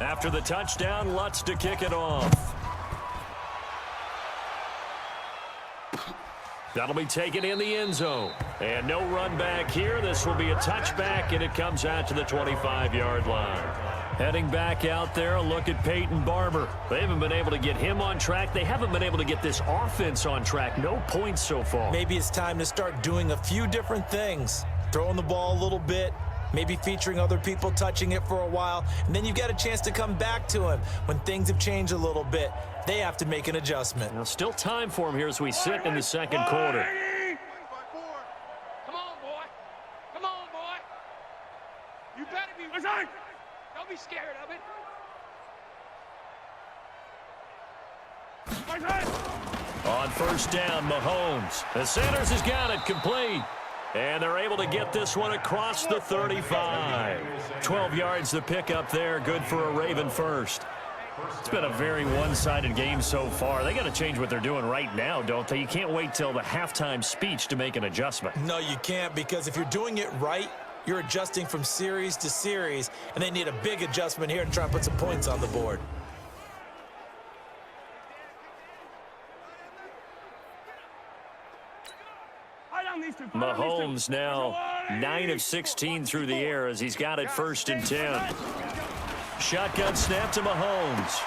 Speaker 2: After the touchdown, Lutz to kick it off. That'll be taken in the end zone. And no run back here. This will be a touchback, and it comes out to the 25-yard line. Heading back out there, a look at Peyton Barber. They haven't been able to get him on track. They haven't been able to get this offense on track. No points so far.
Speaker 3: Maybe it's time to start doing a few different things. Throwing the ball a little bit, maybe featuring other people touching it for a while, and then you've got a chance to come back to him when things have changed a little bit. They have to make an adjustment.
Speaker 2: Now, still time for him here as we sit in the 2nd quarter.
Speaker 4: Come on, boy. Come on, boy. You better be. Don't be scared of it.
Speaker 2: On 1st down, Mahomes. The Sanders has got it complete. And they're able to get this one across the 35. 12 yards to pick up there. Good for a Raven first. It's been a very one-sided game so far. They got to change what they're doing right now, don't they? You can't wait till the halftime speech to make an adjustment.
Speaker 3: No, you can't, because if you're doing it right, You're adjusting from series to series, and they need a big adjustment here to try and put some points on the board.
Speaker 6: Mahomes now 9 of 16 through the air as he's got it 1st and 10. Shotgun snap to Mahomes.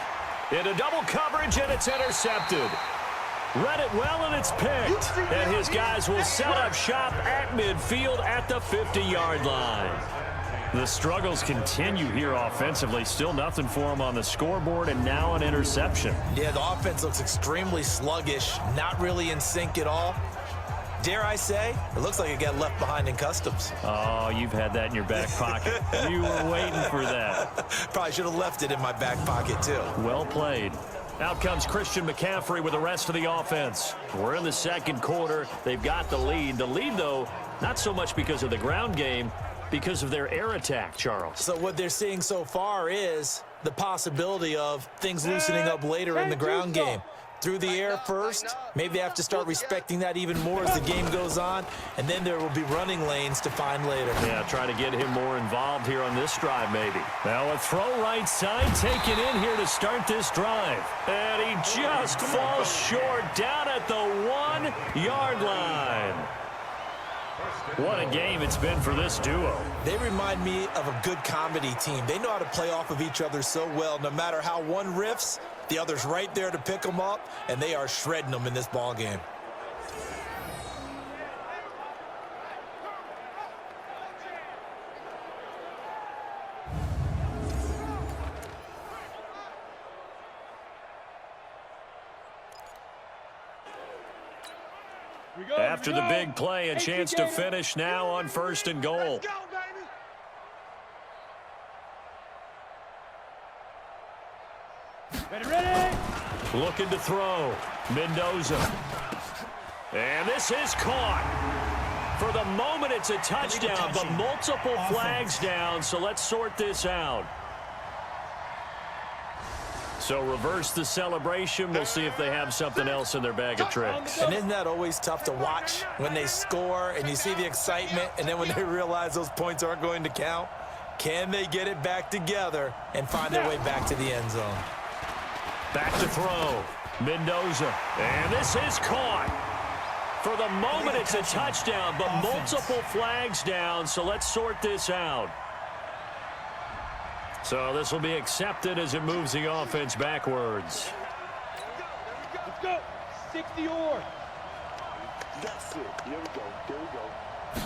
Speaker 6: Into double coverage, and it's intercepted. Read it well, and it's picked. And his guys will set up shop at midfield at the 50-yard line. The struggles continue here offensively. Still nothing for him on the scoreboard, and now an interception.
Speaker 3: Yeah, the offense looks extremely sluggish, not really in sync at all. Dare I say, it looks like it got left behind in customs.
Speaker 6: Oh, you've had that in your back pocket. You were waiting for that.
Speaker 3: Probably should have left it in my back pocket, too.
Speaker 6: Well played. Out comes Christian McCaffrey with the rest of the offense. We're in the 2nd quarter. They've got the lead. The lead, though, not so much because of the ground game, because of their air attack, Charles.
Speaker 3: So what they're seeing so far is the possibility of things loosening up later in the ground game. Through the air first, maybe they have to start respecting that even more as the game goes on, and then there will be running lanes to find later.
Speaker 6: Yeah, try to get him more involved here on this drive, maybe. Now a throw right side taken in here to start this drive. And he just falls short down at the 1-yard line. What a game it's been for this duo.
Speaker 3: They remind me of a good comedy team. They know how to play off of each other so well. No matter how one riffs, the other's right there to pick them up, and they are shredding them in this ball game.
Speaker 6: After the big play, a chance to finish now on 1st and goal.
Speaker 4: Ready.
Speaker 6: Looking to throw. Mendoza. And this is caught. For the moment, it's a touchdown, but multiple flags down, so let's sort this out. So reverse the celebration. We'll see if they have something else in their bag of tricks.
Speaker 3: And isn't that always tough to watch when they score and you see the excitement, and then when they realize those points aren't going to count? Can they get it back together and find their way back to the end zone?
Speaker 6: Back to throw. Mendoza. And this is caught. For the moment, it's a touchdown, but multiple flags down, so let's sort this out. So this will be accepted as it moves the offense backwards.
Speaker 4: Let's go. 60 or.
Speaker 8: That's it. Here we go. Here we go.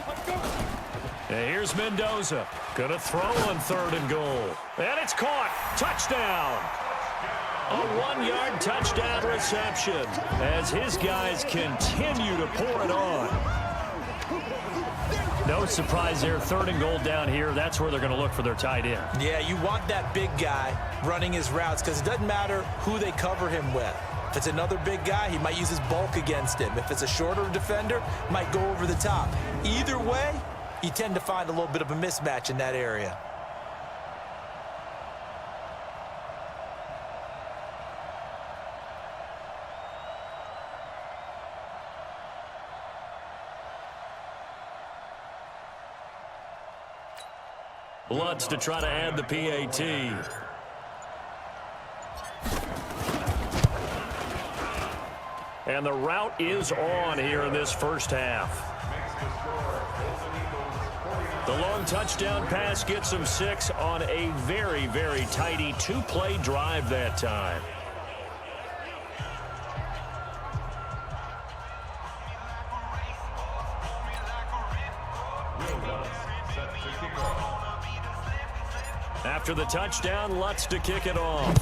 Speaker 4: Let's go.
Speaker 6: And here's Mendoza. Going to throw on 3rd and goal. And it's caught. Touchdown. A 1-yard touchdown reception as his guys continue to pour it on. No surprise there. 3rd and goal down here. That's where they're going to look for their tight end.
Speaker 3: Yeah, you want that big guy running his routes because it doesn't matter who they cover him with. If it's another big guy, he might use his bulk against him. If it's a shorter defender, might go over the top. Either way, you tend to find a little bit of a mismatch in that area.
Speaker 6: Lutz to try to add the PAT. And the route is on here in this first half. The long touchdown pass gets them 6 on a very, very tidy 2-play drive that time. After the touchdown, Lutz to kick it off.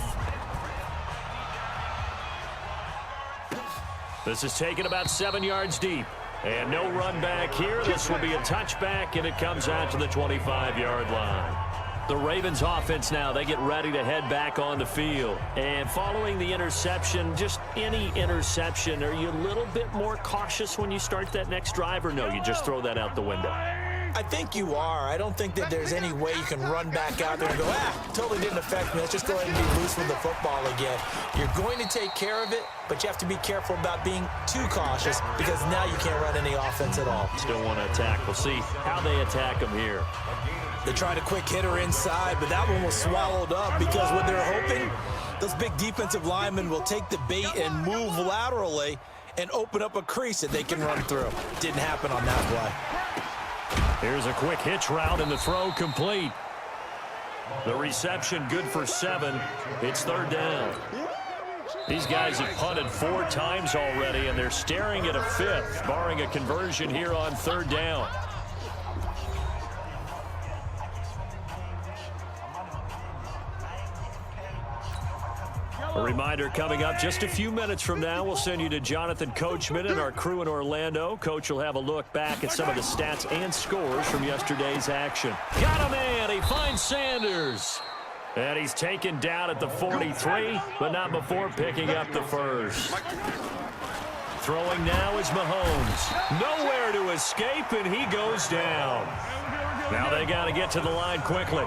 Speaker 6: This is taken about 7 yards deep. And no run back here. This will be a touchback, and it comes out to the 25-yard line. The Ravens offense now, they get ready to head back on the field. And following the interception, just any interception, are you a little bit more cautious when you start that next drive, or no, you just throw that out the window?
Speaker 3: I think you are. I don't think that there's any way you can run back out there and go, totally didn't affect me. Let's just go ahead and be loose with the football again. You're going to take care of it, but you have to be careful about being too cautious because now you can't run any offense at all.
Speaker 6: Still want to attack. We'll see how they attack him here.
Speaker 3: They tried a quick hitter inside, but that one was swallowed up because what they're hoping, those big defensive linemen will take the bait and move laterally and open up a crease that they can run through. Didn't happen on that play.
Speaker 6: Here's a quick hitch route and the throw complete. The reception good for 7. It's 3rd down. These guys have punted 4 times already, and they're staring at a 5th, barring a conversion here on 3rd down. A reminder coming up just a few minutes from now, we'll send you to Jonathan Coachman and our crew in Orlando. Coach will have a look back at some of the stats and scores from yesterday's action. Got a man. He finds Sanders. And he's taken down at the 43, but not before picking up the first. Throwing now is Mahomes. Nowhere to escape, and he goes down. Now they got to get to the line quickly.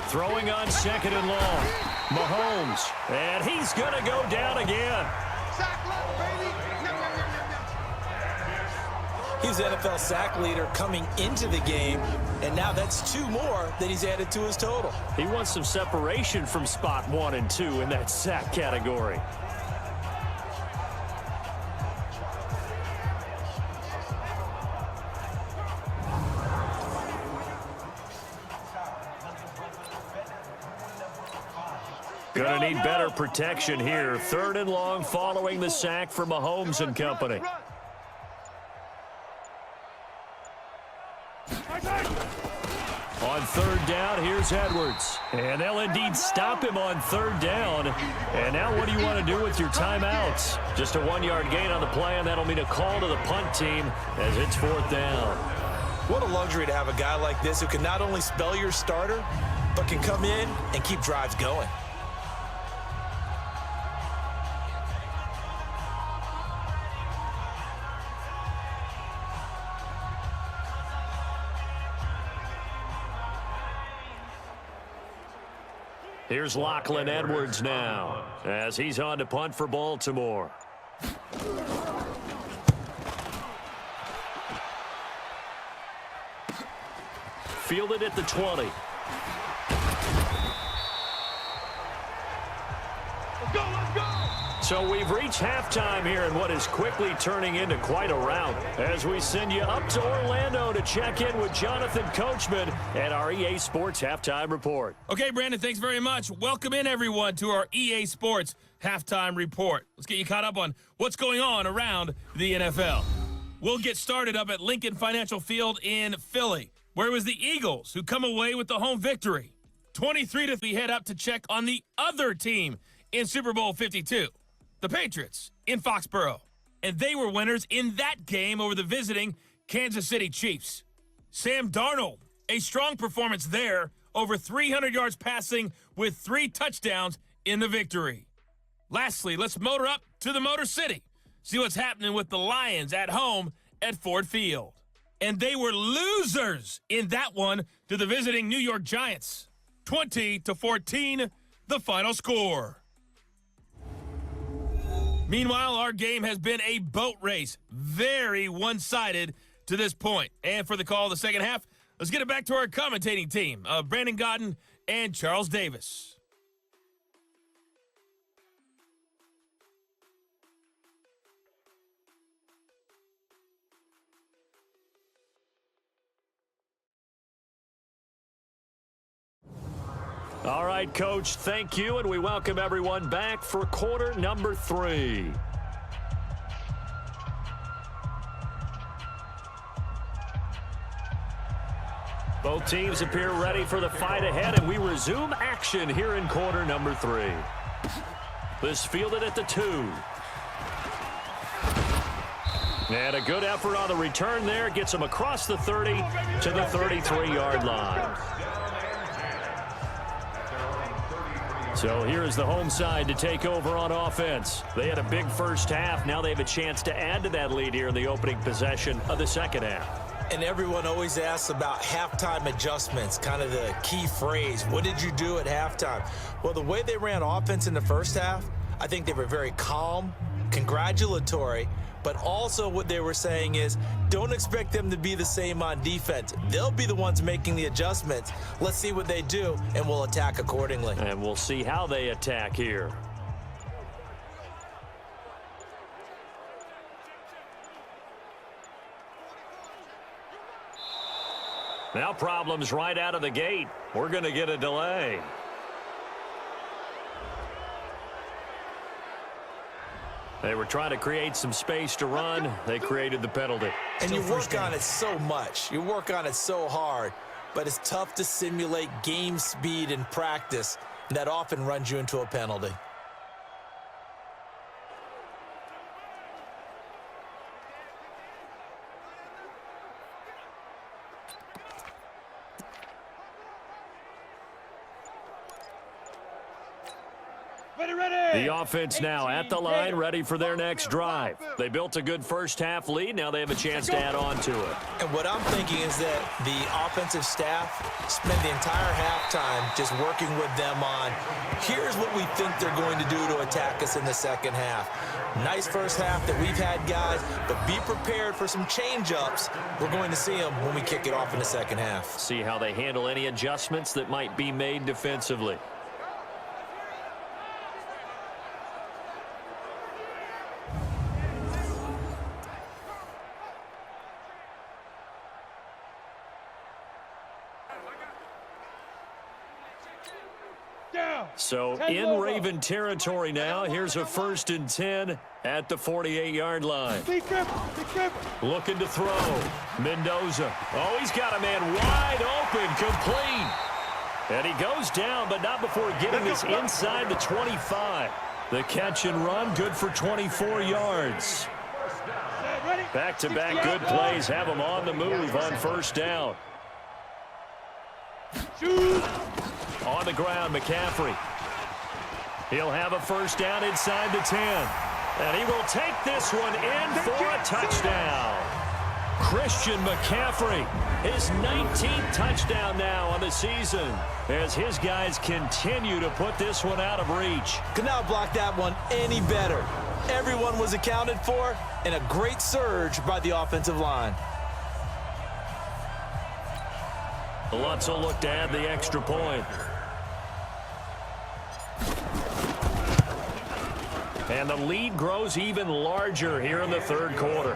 Speaker 6: Throwing on 2nd and long. Mahomes, and he's going to go down again.
Speaker 3: He's the NFL sack leader coming into the game, and now that's 2 more that he's added to his total.
Speaker 6: He wants some separation from spot 1 and 2 in that sack category. Gonna need better protection here. 3rd and long following the sack for Mahomes and company. On 3rd down, here's Edwards. And they'll indeed stop him on 3rd down. And now what do you want to do with your timeouts? Just a 1-yard gain on the play, and that'll mean a call to the punt team as it's 4th down.
Speaker 3: What a luxury to have a guy like this who can not only spell your starter, but can come in and keep drives going.
Speaker 6: Here's Lachlan Edwards now as he's on to punt for Baltimore. Fielded at the 20. So we've reached halftime here in what is quickly turning into quite a rout as we send you up to Orlando to check in with Jonathan Coachman and our EA Sports Halftime Report.
Speaker 1: Okay, Brandon, thanks very much. Welcome in, everyone, to our EA Sports Halftime Report. Let's get you caught up on what's going on around the NFL. We'll get started up at Lincoln Financial Field in Philly, where it was the Eagles who come away with the home victory. 23-0, we head up to check on the other team in Super Bowl 52. The Patriots in Foxborough, and they were winners in that game over the visiting Kansas City Chiefs. Sam Darnold, a strong performance there, over 300 yards passing with 3 touchdowns in the victory. Lastly, let's motor up to the Motor City, see what's happening with the Lions at home at Ford Field. And they were losers in that one to the visiting New York Giants. 20-14, the final score. Meanwhile, our game has been a boat race, very one-sided to this point. And for the call of the second half, let's get it back to our commentating team of Brandon Godden and Charles Davis.
Speaker 6: All right, Coach, thank you, and we welcome everyone back for quarter number 3. Both teams appear ready for the fight ahead, and we resume action here in quarter number 3. This fielded at the 2. And a good effort on the return there gets him across the 30 to the 33-yard line. So here is the home side to take over on offense. They had a big first half. Now they have a chance to add to that lead here in the opening possession of the second half.
Speaker 3: And everyone always asks about halftime adjustments, kind of the key phrase. What did you do at halftime? Well, the way they ran offense in the first half, I think they were very calm, congratulatory, but also what they were saying is don't expect them to be the same on defense. They'll be the ones making the adjustments. Let's see what they do, and we'll attack accordingly.
Speaker 2: And we'll see how they attack here. Now problems right out of the gate. We're going to get a delay. They were trying to create some space to run. They created the penalty.
Speaker 3: And you work on it so much. You work on it so hard. But it's tough to simulate game speed in practice. And that often runs you into a penalty.
Speaker 2: The offense now at the line, ready for their next drive. They built a good first-half lead. Now they have a chance to add on to it.
Speaker 3: And what I'm thinking is that the offensive staff spent the entire halftime just working with them on, here's what we think they're going to do to attack us in the second half. Nice first half that we've had, guys, but be prepared for some change-ups. We're going to see them when we kick it off in the second half.
Speaker 2: See how they handle any adjustments that might be made defensively. So in Raven territory now, here's a 1st and 10 at the 48-yard line. Looking to throw. Mendoza. Oh, he's got a man wide open, complete. And he goes down, but not before getting this inside the 25. The catch and run, good for 24 yards. Back-to-back good plays have him on the move on first down. On the ground, McCaffrey. He'll have a first down inside the 10. And he will take this one in for a touchdown. Christian McCaffrey, his 19th touchdown now on the season as his guys continue to put this one out of reach.
Speaker 3: Could not block that one any better. Everyone was accounted for, and a great surge by the offensive line.
Speaker 2: Lutz will look to add the extra point. And the lead grows even larger here in the third quarter.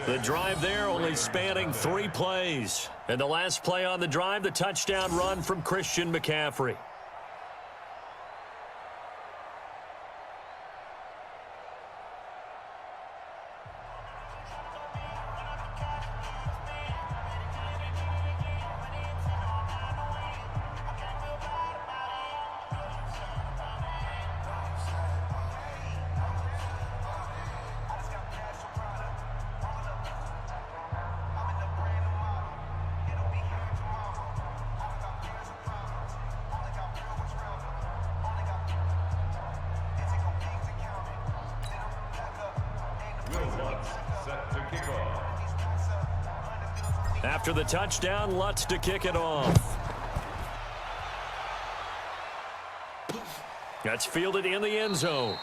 Speaker 2: The drive there only spanning 3 plays. And the last play on the drive, the touchdown run from Christian McCaffrey. After the touchdown, Lutz to kick it off. That's fielded in the end zone.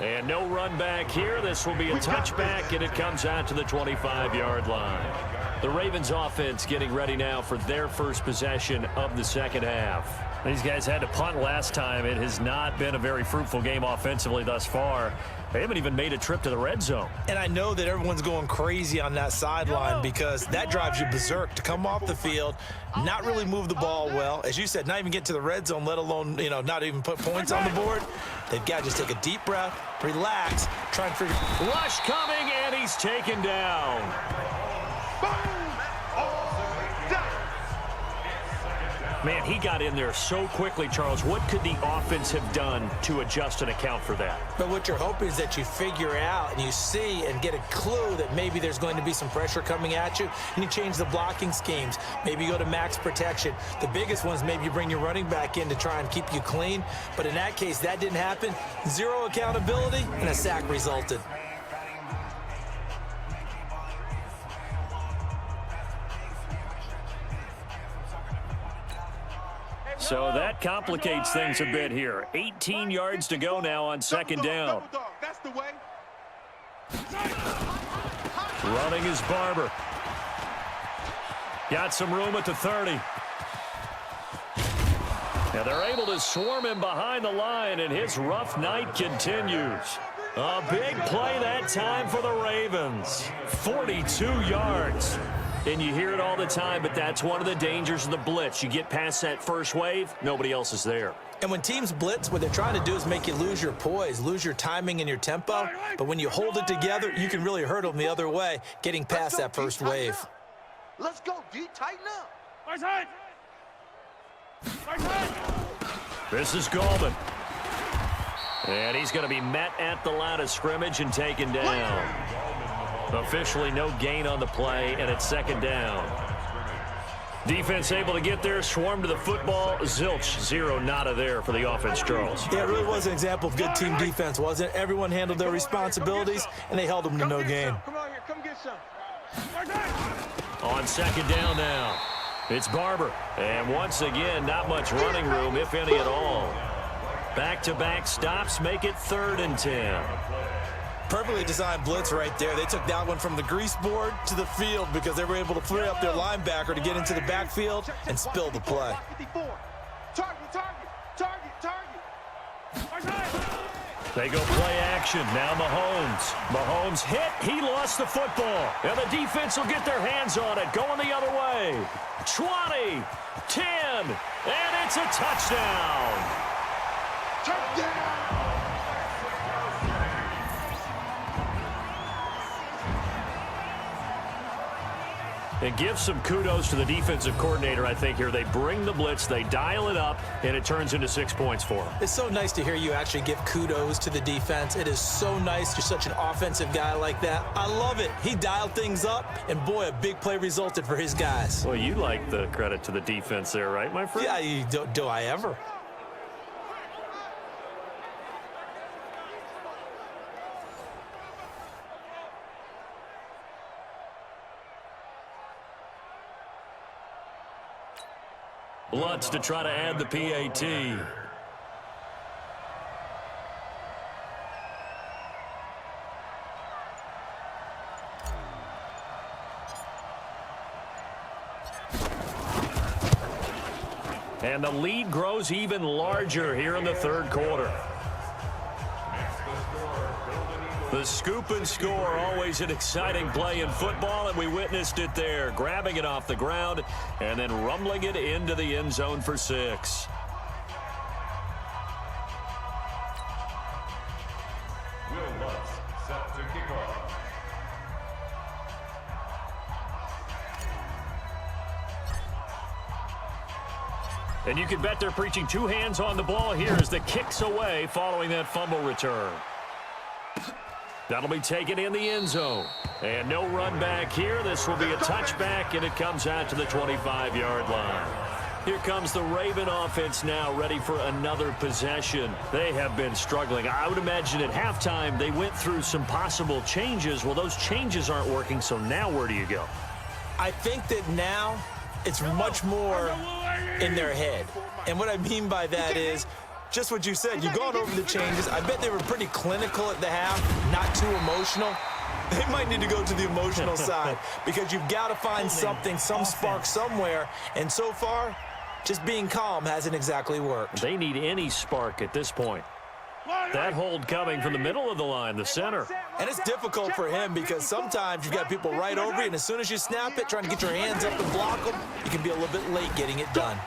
Speaker 2: And no run back here. This will be a touchback, and it comes out to the 25-yard line. The Ravens offense getting ready now for their first possession of the second half. These guys had to punt last time. It has not been a very fruitful game offensively thus far. They haven't even made a trip to the red zone. And I know that everyone's going crazy on that sideline because that drives you berserk to come off the field, not really move the ball well. As you said, not even get to the red zone, let alone, not even put points on the board. They've got to just take a deep breath, relax, try and figure. Rush coming, and he's taken down. Man, he got in there so quickly, Charles. What could the offense have done to adjust and account for that?
Speaker 3: But what you're hoping is that you figure out and you see and get a clue that maybe there's going to be some pressure coming at you, and you change the blocking schemes. Maybe you go to max protection. The biggest ones, maybe you bring your running back in to try and keep you clean. But in that case, that didn't happen. Zero accountability, and a sack resulted.
Speaker 6: So that complicates things a bit here. 18 yards to go now on second down.
Speaker 4: That's the way.
Speaker 6: Running is Barber. Got some room at the 30. Now they're able to swarm him behind the line, and his rough night continues. A big play that time for the Ravens. 42 yards. And you hear it all the time, but that's one of the dangers of the blitz. You get past that first wave, nobody else is there.
Speaker 3: And when teams blitz, what they're trying to do is make you lose your poise, lose your timing and your tempo. But when you hold it together, you can really hurt them the other way, getting past that first wave.
Speaker 8: Let's go, D. Tighten up.
Speaker 4: Right side. Right side.
Speaker 6: This is Goldman.
Speaker 2: And he's going to be met at the line of scrimmage and taken down. Officially no gain on the play, and it's second down. Defense able to get there, swarm to the football. Zilch, zero, nada there for the offense, Charles.
Speaker 3: Yeah, it really was an example of good team defense, wasn't it? Everyone handled their responsibilities, and they held them to no gain.
Speaker 4: Come on here, come get some.
Speaker 2: On second down now, it's Barber. And once again, not much running room, if any at all. Back-to-back stops make it 3rd and 10.
Speaker 3: Perfectly designed blitz right there. They took that one from the grease board to the field because they were able to free up their linebacker to get into the backfield and spill the play.
Speaker 6: They go play action. Now Mahomes. Mahomes hit. He lost the football.
Speaker 2: And the defense will get their hands on it. Going the other way. 20, 10, and it's a touchdown.
Speaker 4: Touchdown!
Speaker 6: And give some kudos to the defensive coordinator, I think, here. They bring the blitz, they dial it up, and it turns into 6 points for them.
Speaker 3: It's so nice to hear you actually give kudos to the defense. It is so nice. You're such an offensive guy like that. I love it. He dialed things up, and boy, a big play resulted for his guys.
Speaker 6: Well, you like the credit to the defense there, right, my friend?
Speaker 3: Yeah, do I ever?
Speaker 6: Lutz to try to add the PAT. And the lead grows even larger here in the 3rd quarter. The scoop and score, always an exciting play in football, and we witnessed it there, grabbing it off the ground and then rumbling it into the end zone for 6.
Speaker 7: Will Lutz set to kick off.
Speaker 6: And you can bet they're preaching 2 hands on the ball here as the kick's away following that fumble return. That'll be taken in the end zone. And no run back here. This will be a touchback, and it comes out to the 25-yard line. Here comes the Raven offense now, ready for another possession. They have been struggling. I would imagine at halftime they went through some possible changes. Well, those changes aren't working, so now where do you go?
Speaker 3: I think that now it's much more in their head. And what I mean by that is just what you said. You've gone over the changes. I bet they were pretty clinical at the half, not too emotional. They might need to go to the emotional side because you've got to find something, some spark somewhere. And so far, just being calm hasn't exactly worked.
Speaker 6: They need any spark at this point. That hold coming from the middle of the line, the center.
Speaker 3: And it's difficult for him because sometimes you've got people right over you, and as soon as you snap it, trying to get your hands up and block them, you can be a little bit late getting it done.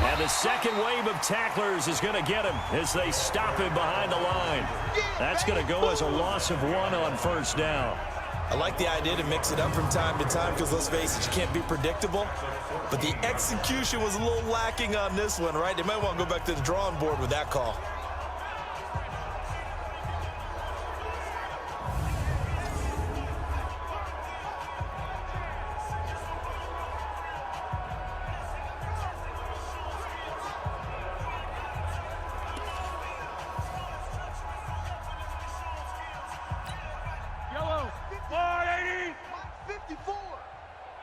Speaker 6: And the second wave of tacklers is going to get him as they stop him behind the line. That's going to go as a loss of 1 on first down.
Speaker 3: I like the idea to mix it up from time to time because, let's face it, you can't be predictable. But the execution was a little lacking on this one, right? They might want to go back to the drawing board with that call.
Speaker 4: Yellow. 480. 54.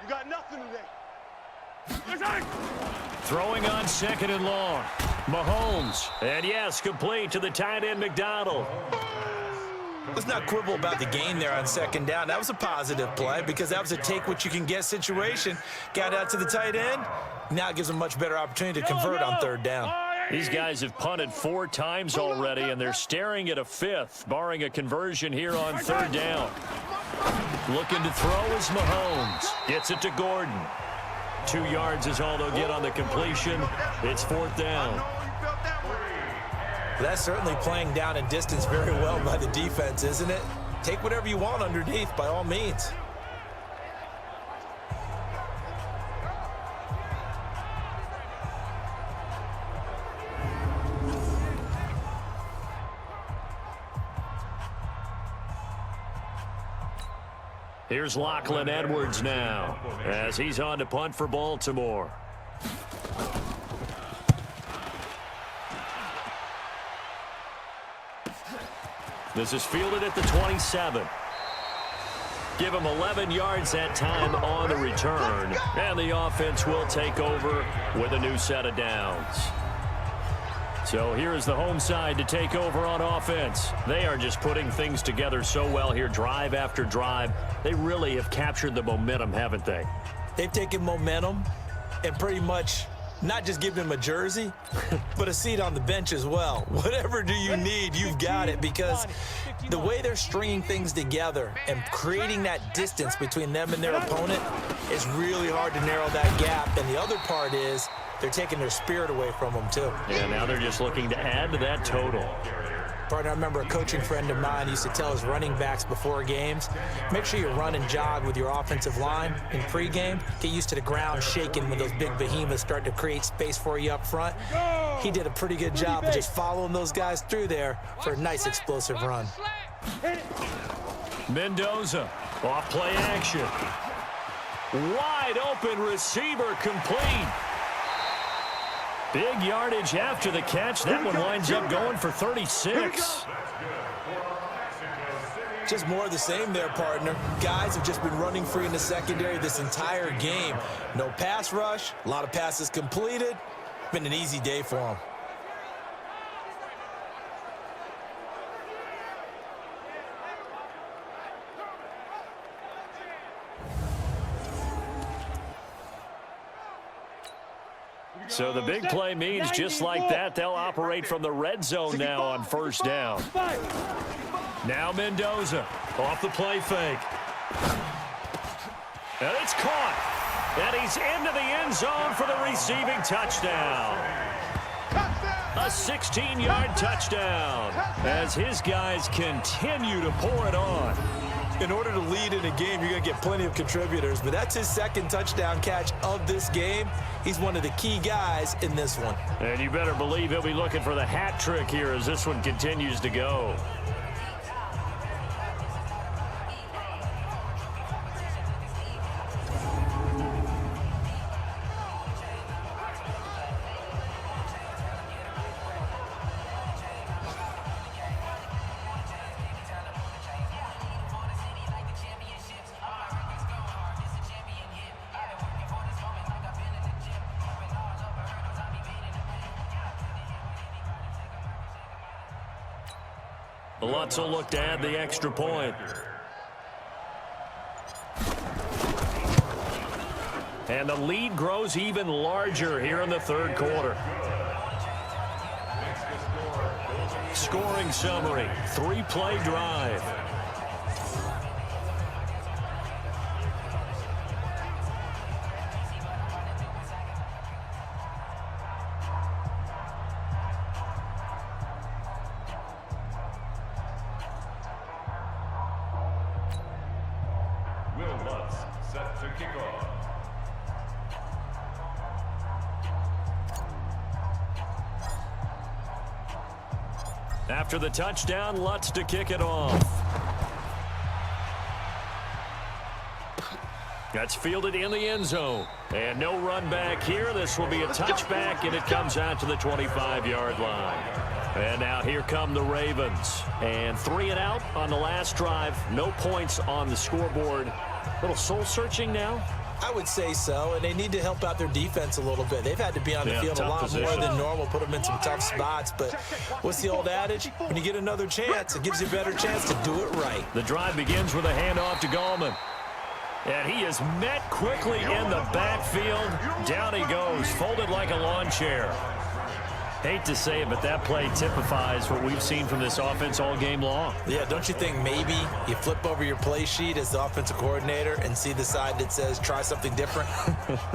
Speaker 4: You got nothing today.
Speaker 6: Throwing on 2nd and long. Mahomes. And yes, complete to the tight end, McDonald.
Speaker 3: Let's not quibble about the gain there on 2nd down. That was a positive play because that was a take-what-you-can-get situation. Got out to the tight end. Now it gives them a much better opportunity to convert on 3rd down.
Speaker 6: These guys have punted 4 times already, and they're staring at a 5th, barring a conversion here on 3rd down. Looking to throw is Mahomes. Gets it to Gordon. 2 yards is all they'll get on the completion. It's 4th down.
Speaker 3: That's certainly playing down and distance very well by the defense, isn't it? Take whatever you want underneath, by all means.
Speaker 6: Here's Lachlan Edwards now as he's on to punt for Baltimore. This is fielded at the 27. Give him 11 yards that time on the return, and the offense will take over with a new set of downs. So here is the home side to take over on offense. They are just putting things together so well here, drive after drive. They really have captured the momentum, haven't they?
Speaker 3: They've taken momentum and pretty much not just given him a jersey, but a seat on the bench as well. Whatever do you need, you've got it, because the way they're stringing things together and creating that distance between them and their opponent is really hard to narrow that gap. And the other part is they're taking their spirit away from them, too.
Speaker 6: Yeah, now they're just looking to add to that total.
Speaker 3: Partner, I remember a coaching friend of mine used to tell his running backs before games, make sure you run and jog with your offensive line in pregame. Get used to the ground shaking when those big behemoths start to create space for you up front. He did a pretty good job of just following those guys through there for a nice explosive run.
Speaker 6: Mendoza, off play action. Wide open receiver complete. Big yardage after the catch. That one winds up going for 36.
Speaker 3: Just more of the same there, partner. Guys have just been running free in the secondary this entire game. No pass rush, a lot of passes completed. Been an easy day for them.
Speaker 6: So the big play means just like that, they'll operate from the red zone now on 1st down. Now Mendoza off the play fake. And it's caught. And he's into the end zone for the receiving touchdown. A 16-yard touchdown as his guys continue to pour it on.
Speaker 3: In order to lead in a game, you're going to get plenty of contributors, but that's his 2nd touchdown catch of this game. He's one of the key guys in this one.
Speaker 6: And you better believe he'll be looking for the hat trick here as this one continues to go. Lutz will look to add the extra point. And the lead grows even larger here in the 3rd quarter. Scoring summary, 3-play drive.
Speaker 7: Lutz, set to kick off.
Speaker 6: After the touchdown, Lutz to kick it off. That's fielded in the end zone. And no run back here. This will be a touchback, and it comes out to the 25-yard line. And now here come the Ravens. And 3 and out on the last drive. No points on the scoreboard. A little soul-searching now.
Speaker 3: I would say so, and they need to help out their defense a little bit. They've had to be on the field a lot more than normal, put them in some tough spots. But what's the old adage? When you get another chance, it gives you a better chance to do it right.
Speaker 6: The drive begins with a handoff to Gallman. And he is met quickly in the backfield. Down he goes, folded like a lawn chair. Hate to say it, but that play typifies what we've seen from this offense all game long.
Speaker 3: Yeah, don't you think maybe you flip over your play sheet as the offensive coordinator and see the side that says try something different?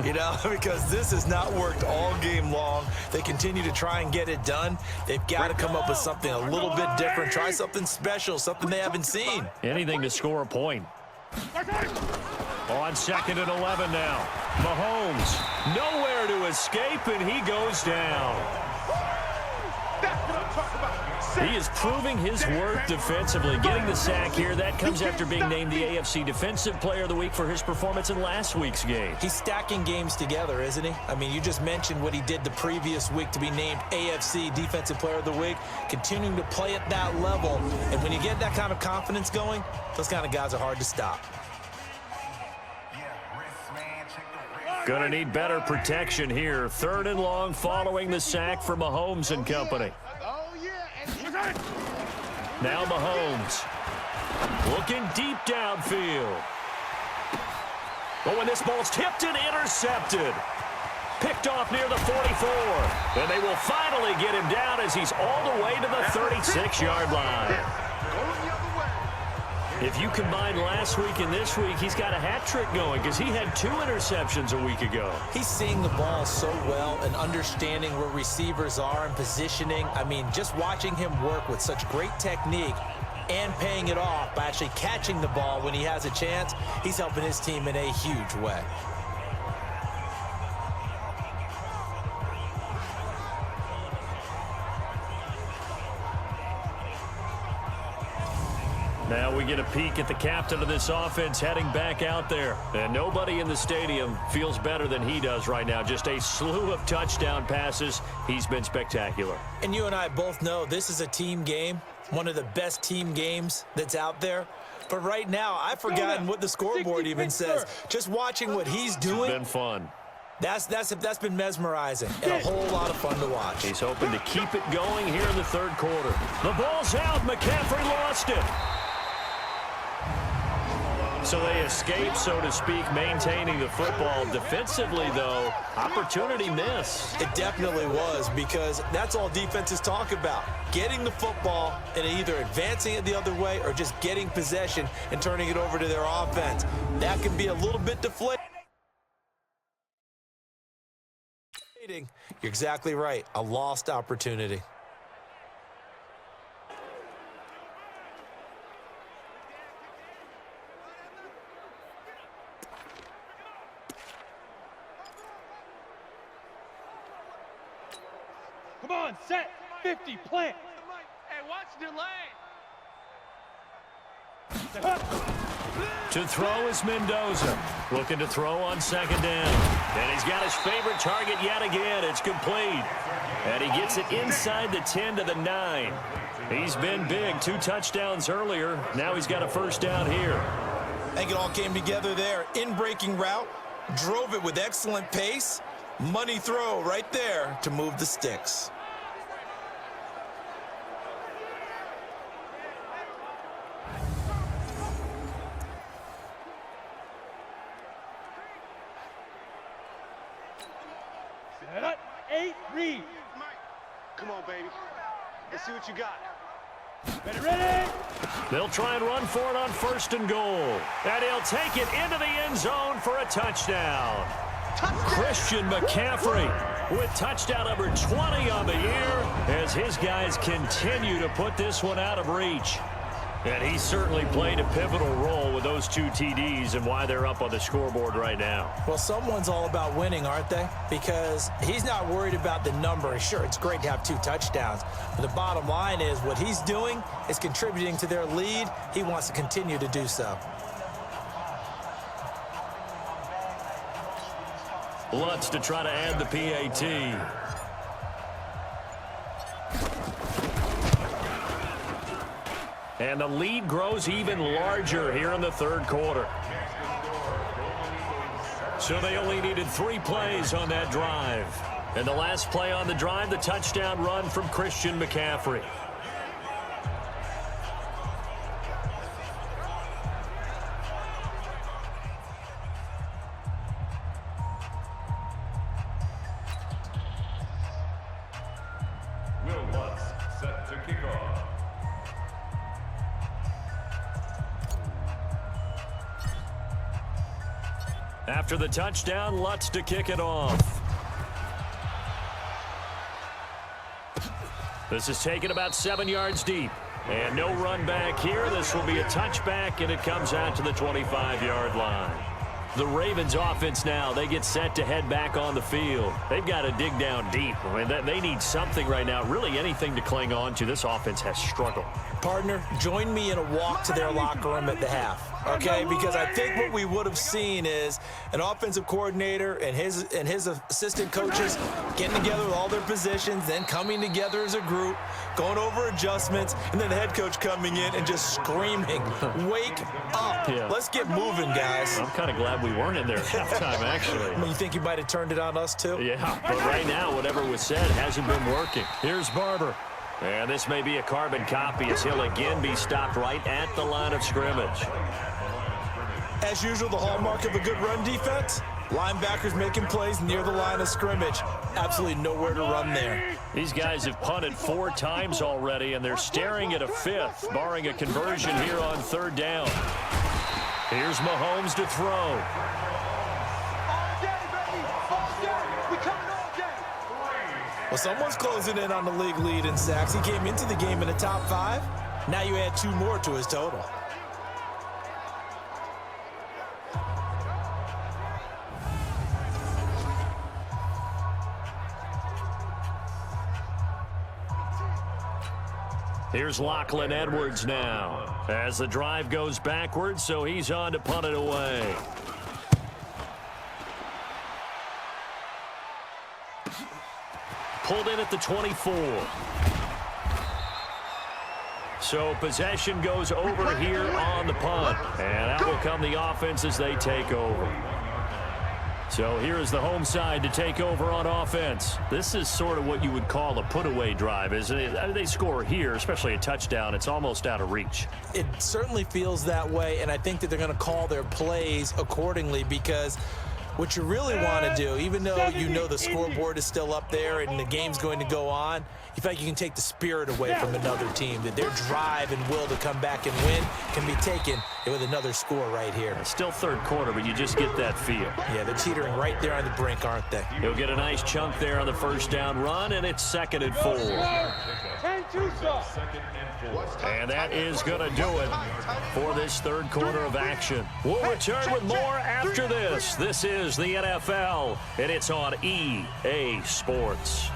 Speaker 3: You know, because this has not worked all game long. They continue to try and get it done. They've got to come up with something a little bit different. Try something special, something they haven't seen.
Speaker 6: Anything to score a point. On 2nd and 11 now. Mahomes nowhere to escape, and he goes down. He is proving his worth defensively, getting the sack here. That comes after being named the AFC Defensive Player of the Week for his performance in last week's game.
Speaker 3: He's stacking games together, isn't he? I mean, you just mentioned what he did the previous week to be named AFC Defensive Player of the Week, continuing to play at that level. And when you get that kind of confidence going, those kind of guys are hard to stop.
Speaker 6: Going to need better protection here. 3rd and long following the sack for Mahomes and company. Now Mahomes looking deep downfield. Oh, and this ball's tipped and intercepted. Picked off near the 44. And they will finally get him down as he's all the way to the 36-yard line. If you combine last week and this week, he's got a hat trick going because he had 2 interceptions a week ago.
Speaker 3: He's seeing the ball so well and understanding where receivers are and positioning. I mean, just watching him work with such great technique and paying it off by actually catching the ball when he has a chance, he's helping his team in a huge way.
Speaker 6: Now we get a peek at the captain of this offense heading back out there. And nobody in the stadium feels better than he does right now. Just a slew of touchdown passes. He's been spectacular.
Speaker 3: And you and I both know this is a team game, one of the best team games that's out there. But right now, I've forgotten what the scoreboard even says. Just watching what he's doing.
Speaker 6: It's been fun.
Speaker 3: That's been mesmerizing and a whole lot of fun to watch.
Speaker 6: He's hoping to keep it going here in the 3rd quarter. The ball's out. McCaffrey lost it. So they escape, so to speak, maintaining the football. Defensively, though, opportunity miss.
Speaker 3: It definitely was, because that's all defenses talk about. Getting the football and either advancing it the other way or just getting possession and turning it over to their offense. That can be a little bit deflating. You're exactly right. A lost opportunity.
Speaker 4: Come on, set, 50, plant. Hey, watch the lane.
Speaker 6: To throw is Mendoza. Looking to throw on 2nd down. And he's got his favorite target yet again. It's complete. And he gets it inside the 10 to the 9. He's been big. 2 touchdowns earlier. Now he's got a 1st down here.
Speaker 3: I think it all came together there. In-breaking route. Drove it with excellent pace. Money throw right there to move the sticks.
Speaker 4: Set up, 8, read.
Speaker 8: Come on, baby. Let's see what you got.
Speaker 4: Ready?
Speaker 6: They'll try and run for it on 1st and goal. And he'll take it into the end zone for a touchdown. Christian McCaffrey with touchdown number 20 on the year as his guys continue to put this one out of reach. And he certainly played a pivotal role with those 2 TDs and why they're up on the scoreboard right now.
Speaker 3: Well, someone's all about winning, aren't they? Because he's not worried about the number. Sure, it's great to have 2 touchdowns. But the bottom line is what he's doing is contributing to their lead. He wants to continue to do so.
Speaker 6: Lutz to try to add the PAT. And the lead grows even larger here in the third quarter. So they only needed 3 plays on that drive. And the last play on the drive, the touchdown run from Christian McCaffrey.
Speaker 7: Will Lutz set to kick off.
Speaker 6: After the touchdown, Lutz to kick it off. This is taken about 7 yards deep. And no run back here. This will be a touchback, and it comes out to the 25-yard line. The Ravens offense now, they get set to head back on the field. They've got to dig down deep. I mean, they need something right now, really anything to cling on to. This offense has struggled.
Speaker 3: Partner, join me in a walk to their locker room at the half, okay? Because I think what we would have seen is an offensive coordinator and his assistant coaches getting together with all their positions, then coming together as a group, going over adjustments, and then the head coach coming in and just screaming, wake up.
Speaker 6: Yeah.
Speaker 3: Let's get moving, guys.
Speaker 6: I'm kind of glad we weren't in there at halftime, actually.
Speaker 3: I mean, you think you might have turned it on us, too?
Speaker 6: Yeah, but right now, whatever was said hasn't been working. Here's Barber. And this may be a carbon copy as he'll again be stopped right at the line of scrimmage.
Speaker 3: As usual, the hallmark of a good run defense, linebackers making plays near the line of scrimmage. Absolutely nowhere to run there.
Speaker 6: These guys have punted 4 times already, and they're staring at a 5th, barring a conversion here on 3rd down. Here's Mahomes to throw.
Speaker 3: Well, someone's closing in on the league lead in sacks. He came into the game in the top 5. Now you add 2 more to his total.
Speaker 6: Here's Lachlan Edwards now as the drive goes backwards, so he's on to punt it away. Pulled in at the 24. So possession goes over here on the punt. And out will come the offense as they take over. So here is the home side to take over on offense. This is sort of what you would call a put-away drive, isn't it? I mean, they score here, especially a touchdown. It's almost out of reach.
Speaker 3: It certainly feels that way, and I think that they're going to call their plays accordingly because what you really want to do, even though you know the scoreboard is still up there and the game's going to go on, you feel like you can take the spirit away from another team, that their drive and will to come back and win can be taken with another score right here.
Speaker 6: It's still 3rd quarter, but you just get that feel.
Speaker 3: Yeah, they're teetering right there on the brink, aren't they?
Speaker 6: He'll get a nice chunk there on the 1st down run, and it's 2nd and 4. And that is going to do it for this 3rd quarter of action. We'll return with more after this. This is the NFL, and it's on EA Sports.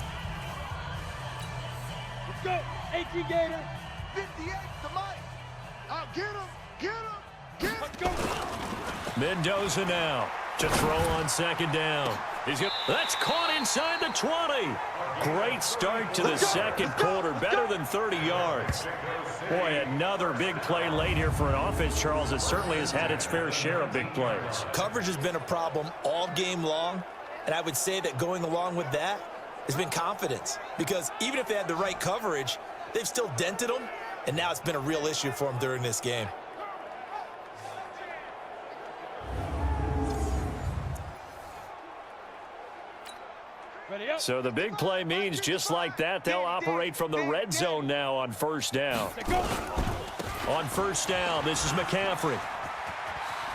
Speaker 4: Let's go, AT Gator. 58 to Mike. I'll get him, get him, get him. Let's go.
Speaker 6: Mendoza now to throw on 2nd down. That's caught inside the 20. Great start to the 2nd quarter, better than 30 yards. Boy, another big play late here for an offense, Charles, that certainly has had its fair share of big plays.
Speaker 3: Coverage has been a problem all game long, and I would say that going along with that has been confidence, because even if they had the right coverage, they've still dented them, and now it's been a real issue for them during this game.
Speaker 6: So the big play means just like that, they'll operate from the red zone now on 1st down. On 1st down, this is McCaffrey.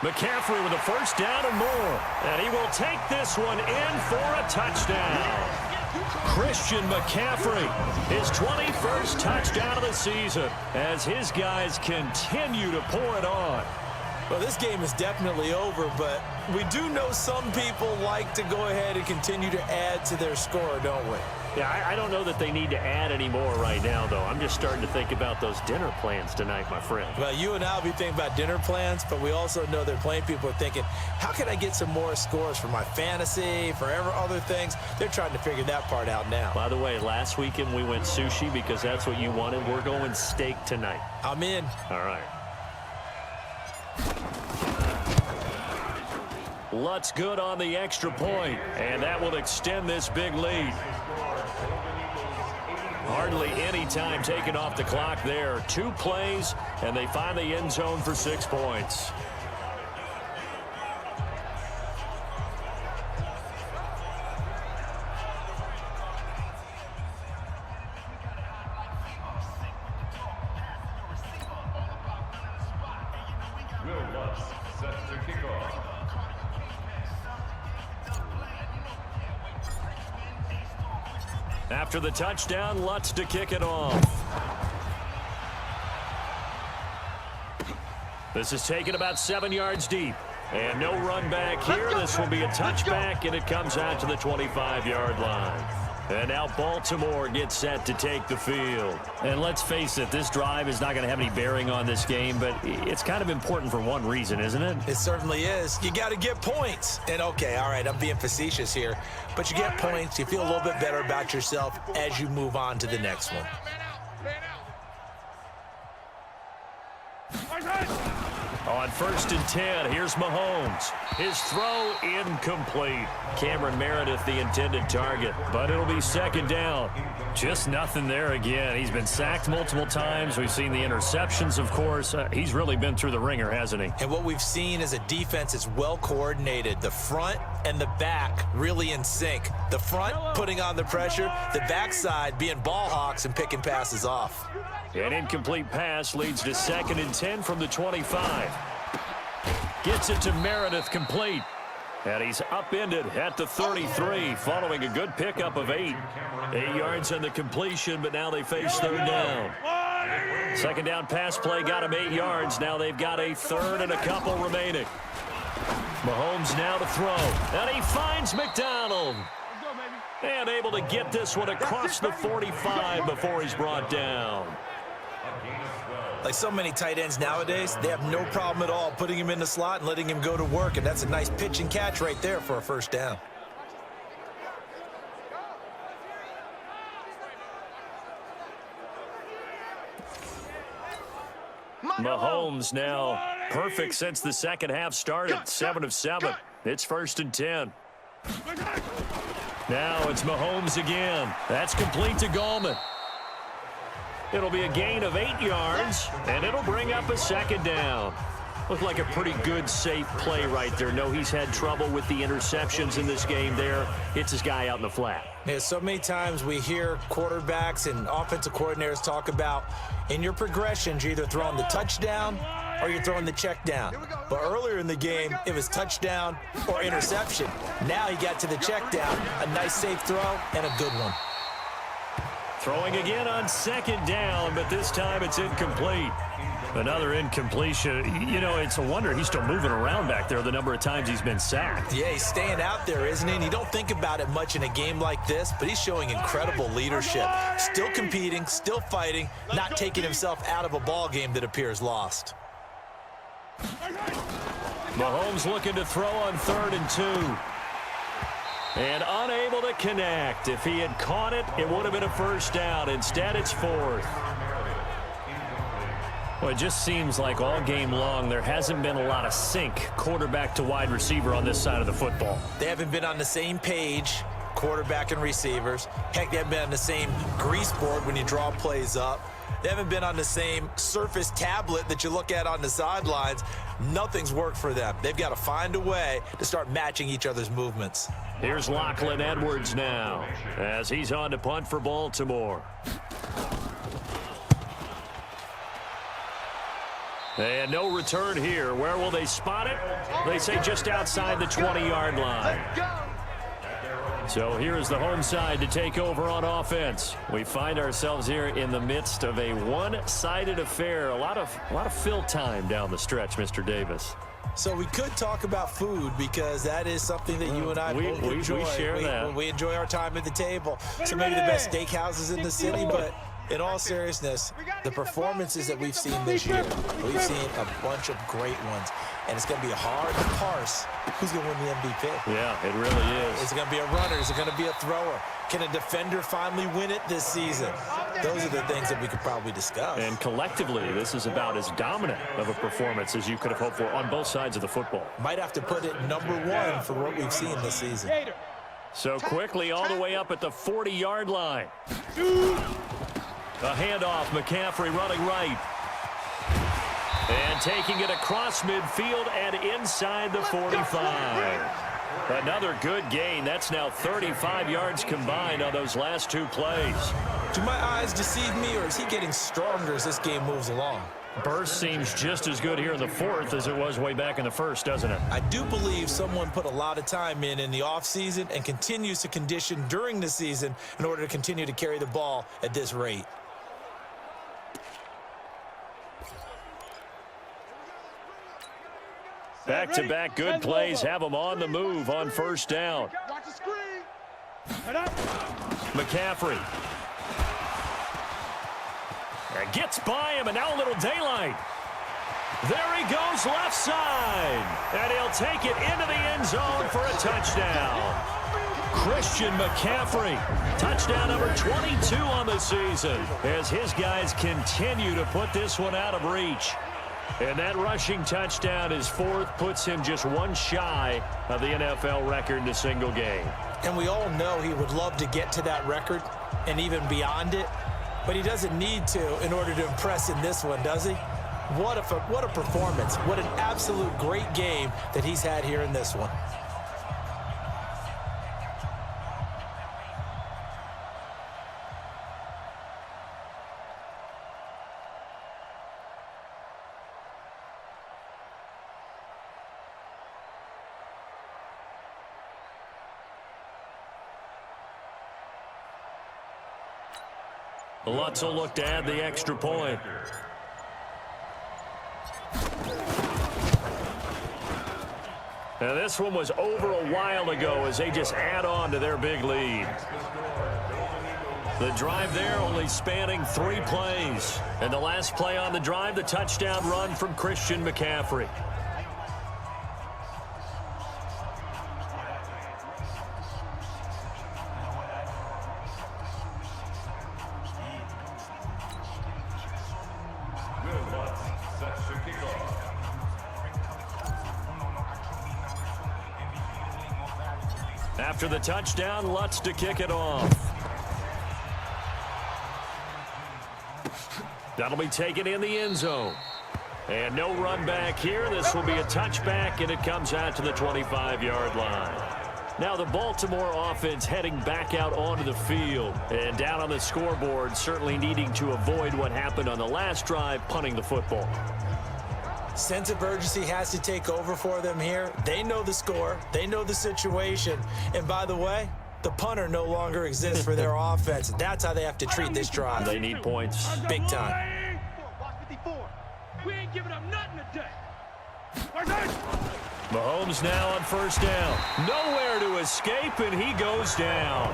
Speaker 6: McCaffrey with a 1st down and more. And he will take this one in for a touchdown. Christian McCaffrey, his 21st touchdown of the season as his guys continue to pour it on.
Speaker 3: Well, this game is definitely over, but we do know some people like to go ahead and continue to add to their score, don't we?
Speaker 2: Yeah, I don't know that they need to add any more right now, though. I'm just starting to think about those dinner plans tonight, my friend.
Speaker 3: Well, you and I will be thinking about dinner plans, but we also know there are plenty of people are thinking, how can I get some more scores for my fantasy, for other things? They're trying to figure that part out now.
Speaker 2: By the way, last weekend we went sushi because that's what you wanted. We're going steak tonight.
Speaker 3: I'm in.
Speaker 2: All right.
Speaker 6: Lutz good on the extra point, and that will extend this big lead. Hardly any time taken off the clock there. 2 plays, and they find the end zone for 6 points.
Speaker 7: Set to kick off.
Speaker 6: After the touchdown, Lutz to kick it off. This is taken about 7 yards deep. And no run back here. This will be a touchback, and it comes out to the 25-yard line. And now Baltimore gets set to take the field. And let's face it, this drive is not going to have any bearing on this game, but it's kind of important for one reason, isn't it?
Speaker 3: It certainly is. You got to get points. And, okay, all right, I'm being facetious here, but you get points. You feel a little bit better about yourself as you move on to the next one.
Speaker 6: On 1st and 10, here's Mahomes. His throw incomplete. Cameron Meredith, the intended target, but it'll be 2nd down. Just nothing there again. He's been sacked multiple times. We've seen the interceptions, of course. He's really been through the ringer, hasn't he?
Speaker 3: And what we've seen is a defense is well coordinated. The front and the back really in sync. The front putting on the pressure, the backside being ball hawks and picking passes off.
Speaker 6: An incomplete pass leads to 2nd and 10 from the 25. Gets it to Meredith, complete. And he's upended at the 33 following a good pickup of 8. 8 yards on the completion, but now they face 3rd down. 2nd down pass play got him 8 yards. Now they've got a 3rd and a couple remaining. Mahomes now to throw. And he finds McDonald. And able to get this one across the 45 before he's brought down.
Speaker 3: Like so many tight ends nowadays, they have no problem at all putting him in the slot and letting him go to work, and that's a nice pitch and catch right there for a 1st down.
Speaker 6: Mahomes now perfect since the 2nd half started. 7 of 7. It's 1st and 10. Now it's Mahomes again. That's complete to Gallman. It'll be a gain of 8 yards, and it'll bring up a 2nd down. Looked like a pretty good, safe play right there. No, he's had trouble with the interceptions in this game there. Hits his guy out in the flat.
Speaker 3: Yeah, so many times we hear quarterbacks and offensive coordinators talk about in your progressions, you're either throwing the touchdown or you're throwing the check down. But earlier in the game, it was touchdown or interception. Now he got to the check down, a nice safe throw, and a good one.
Speaker 6: Throwing again on 2nd down, but this time it's incomplete. Another incompletion. You know, it's a wonder he's still moving around back there the number of times he's been sacked.
Speaker 3: Yeah, he's staying out there, isn't he? And you don't think about it much in a game like this, but he's showing incredible leadership. Still competing, still fighting, not taking himself out of a ball game that appears lost.
Speaker 6: Mahomes looking to throw on 3rd and 2. And unable to connect. If he had caught it, it would have been a 1st down. Instead, it's 4th. Well, it just seems like all game long there hasn't been a lot of sync quarterback to wide receiver on this side of the football.
Speaker 3: They haven't been on the same page, quarterback and receivers. Heck, they haven't been on the same grease board when you draw plays up. They haven't been on the same Surface tablet that you look at on the sidelines. Nothing's worked for them. They've got to find a way to start matching each other's movements.
Speaker 6: Here's Lachlan Edwards now as he's on to punt for Baltimore. And no return here. Where will they spot it? They say just outside the 20-yard line. So here is the home side to take over on offense. We find ourselves here in the midst of a one-sided affair. A lot of fill time down the stretch, Mr. Davis.
Speaker 3: So we could talk about food because that is something that you and I both enjoy.
Speaker 6: We share that.
Speaker 3: We enjoy our time at the table. So maybe the best steakhouses in the city, but in all seriousness, the performances that we've seen this year, we've seen a bunch of great ones. And it's going to be hard to parse who's going to win the MVP.
Speaker 6: Yeah, it really is.
Speaker 3: Is it going to be a runner? Is it going to be a thrower? Can a defender finally win it this season? Those are the things that we could probably discuss.
Speaker 6: And collectively, this is about as dominant of a performance as you could have hoped for on both sides of the football.
Speaker 3: Might have to put it #1 for what we've seen this season.
Speaker 6: So quickly all the way up at the 40-yard line. A handoff, McCaffrey running right. And taking it across midfield and inside the 45. Another good gain. That's now 35 yards combined on those last two plays.
Speaker 3: Do my eyes deceive me, or is he getting stronger as this game moves along?
Speaker 6: Burst seems just as good here in the fourth as it was way back in the first, doesn't it?
Speaker 3: I do believe someone put a lot of time in the offseason and continues to condition during the season in order to continue to carry the ball at this rate.
Speaker 6: Back-to-back good plays have them on the move on first down.
Speaker 4: Watch the screen.
Speaker 6: McCaffrey. Gets by him, and now a little daylight. There he goes left side. And he'll take it into the end zone for a touchdown. Christian McCaffrey, touchdown number 22 on the season, as his guys continue to put this one out of reach. And that rushing touchdown, his fourth, puts him just one shy of the NFL record in a single game.
Speaker 3: And we all know he would love to get to that record and even beyond it, but he doesn't need to in order to impress in this one, does he? What a performance. What an absolute great game that he's had here in this one.
Speaker 6: Lutz will look to add the extra point. Now this one was over a while ago as they just add on to their big lead. The drive there only spanning 3 plays. And the last play on the drive, the touchdown run from Christian McCaffrey. After the touchdown, Lutz to kick it off. That'll be taken in the end zone. And no run back here. This will be a touchback, and it comes out to the 25-yard line. Now the Baltimore offense heading back out onto the field. And down on the scoreboard, certainly needing to avoid what happened on the last drive, punting the football.
Speaker 3: Sense of urgency has to take over for them here. They know the score. They know the situation. And by the way, the punter no longer exists for their offense. That's how they have to treat this drive.
Speaker 6: They need points.
Speaker 3: Big time.
Speaker 4: Watch 54. We ain't giving up nothing today.
Speaker 6: Mahomes now on first down. Nowhere to escape, and he goes down.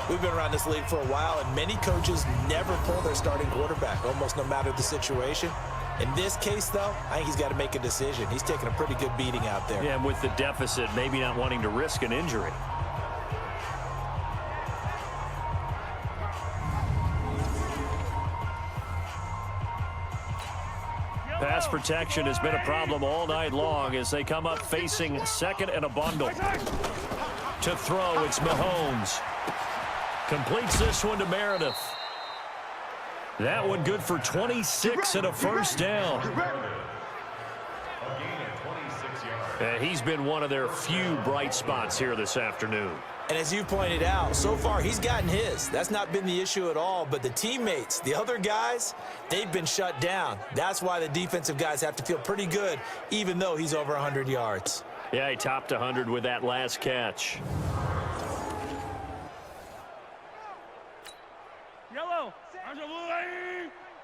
Speaker 3: We've been around this league for a while, and many coaches never pull their starting quarterback, almost no matter the situation. In this case, though, I think he's got to make a decision. He's taking a pretty good beating out there.
Speaker 6: Yeah, and with the deficit, maybe not wanting to risk an injury. Pass protection has been a problem all night long as they come up facing second and a bundle. To throw, it's Mahomes. Completes this one to Meredith. That one good for 26 and a first down. And he's been one of their few bright spots here this afternoon.
Speaker 3: And as you pointed out, so far he's gotten his. That's not been the issue at all, but the teammates, the other guys, they've been shut down. That's why the defensive guys have to feel pretty good, even though he's over 100 yards.
Speaker 2: Yeah, he topped 100 with that last catch.
Speaker 4: Yellow.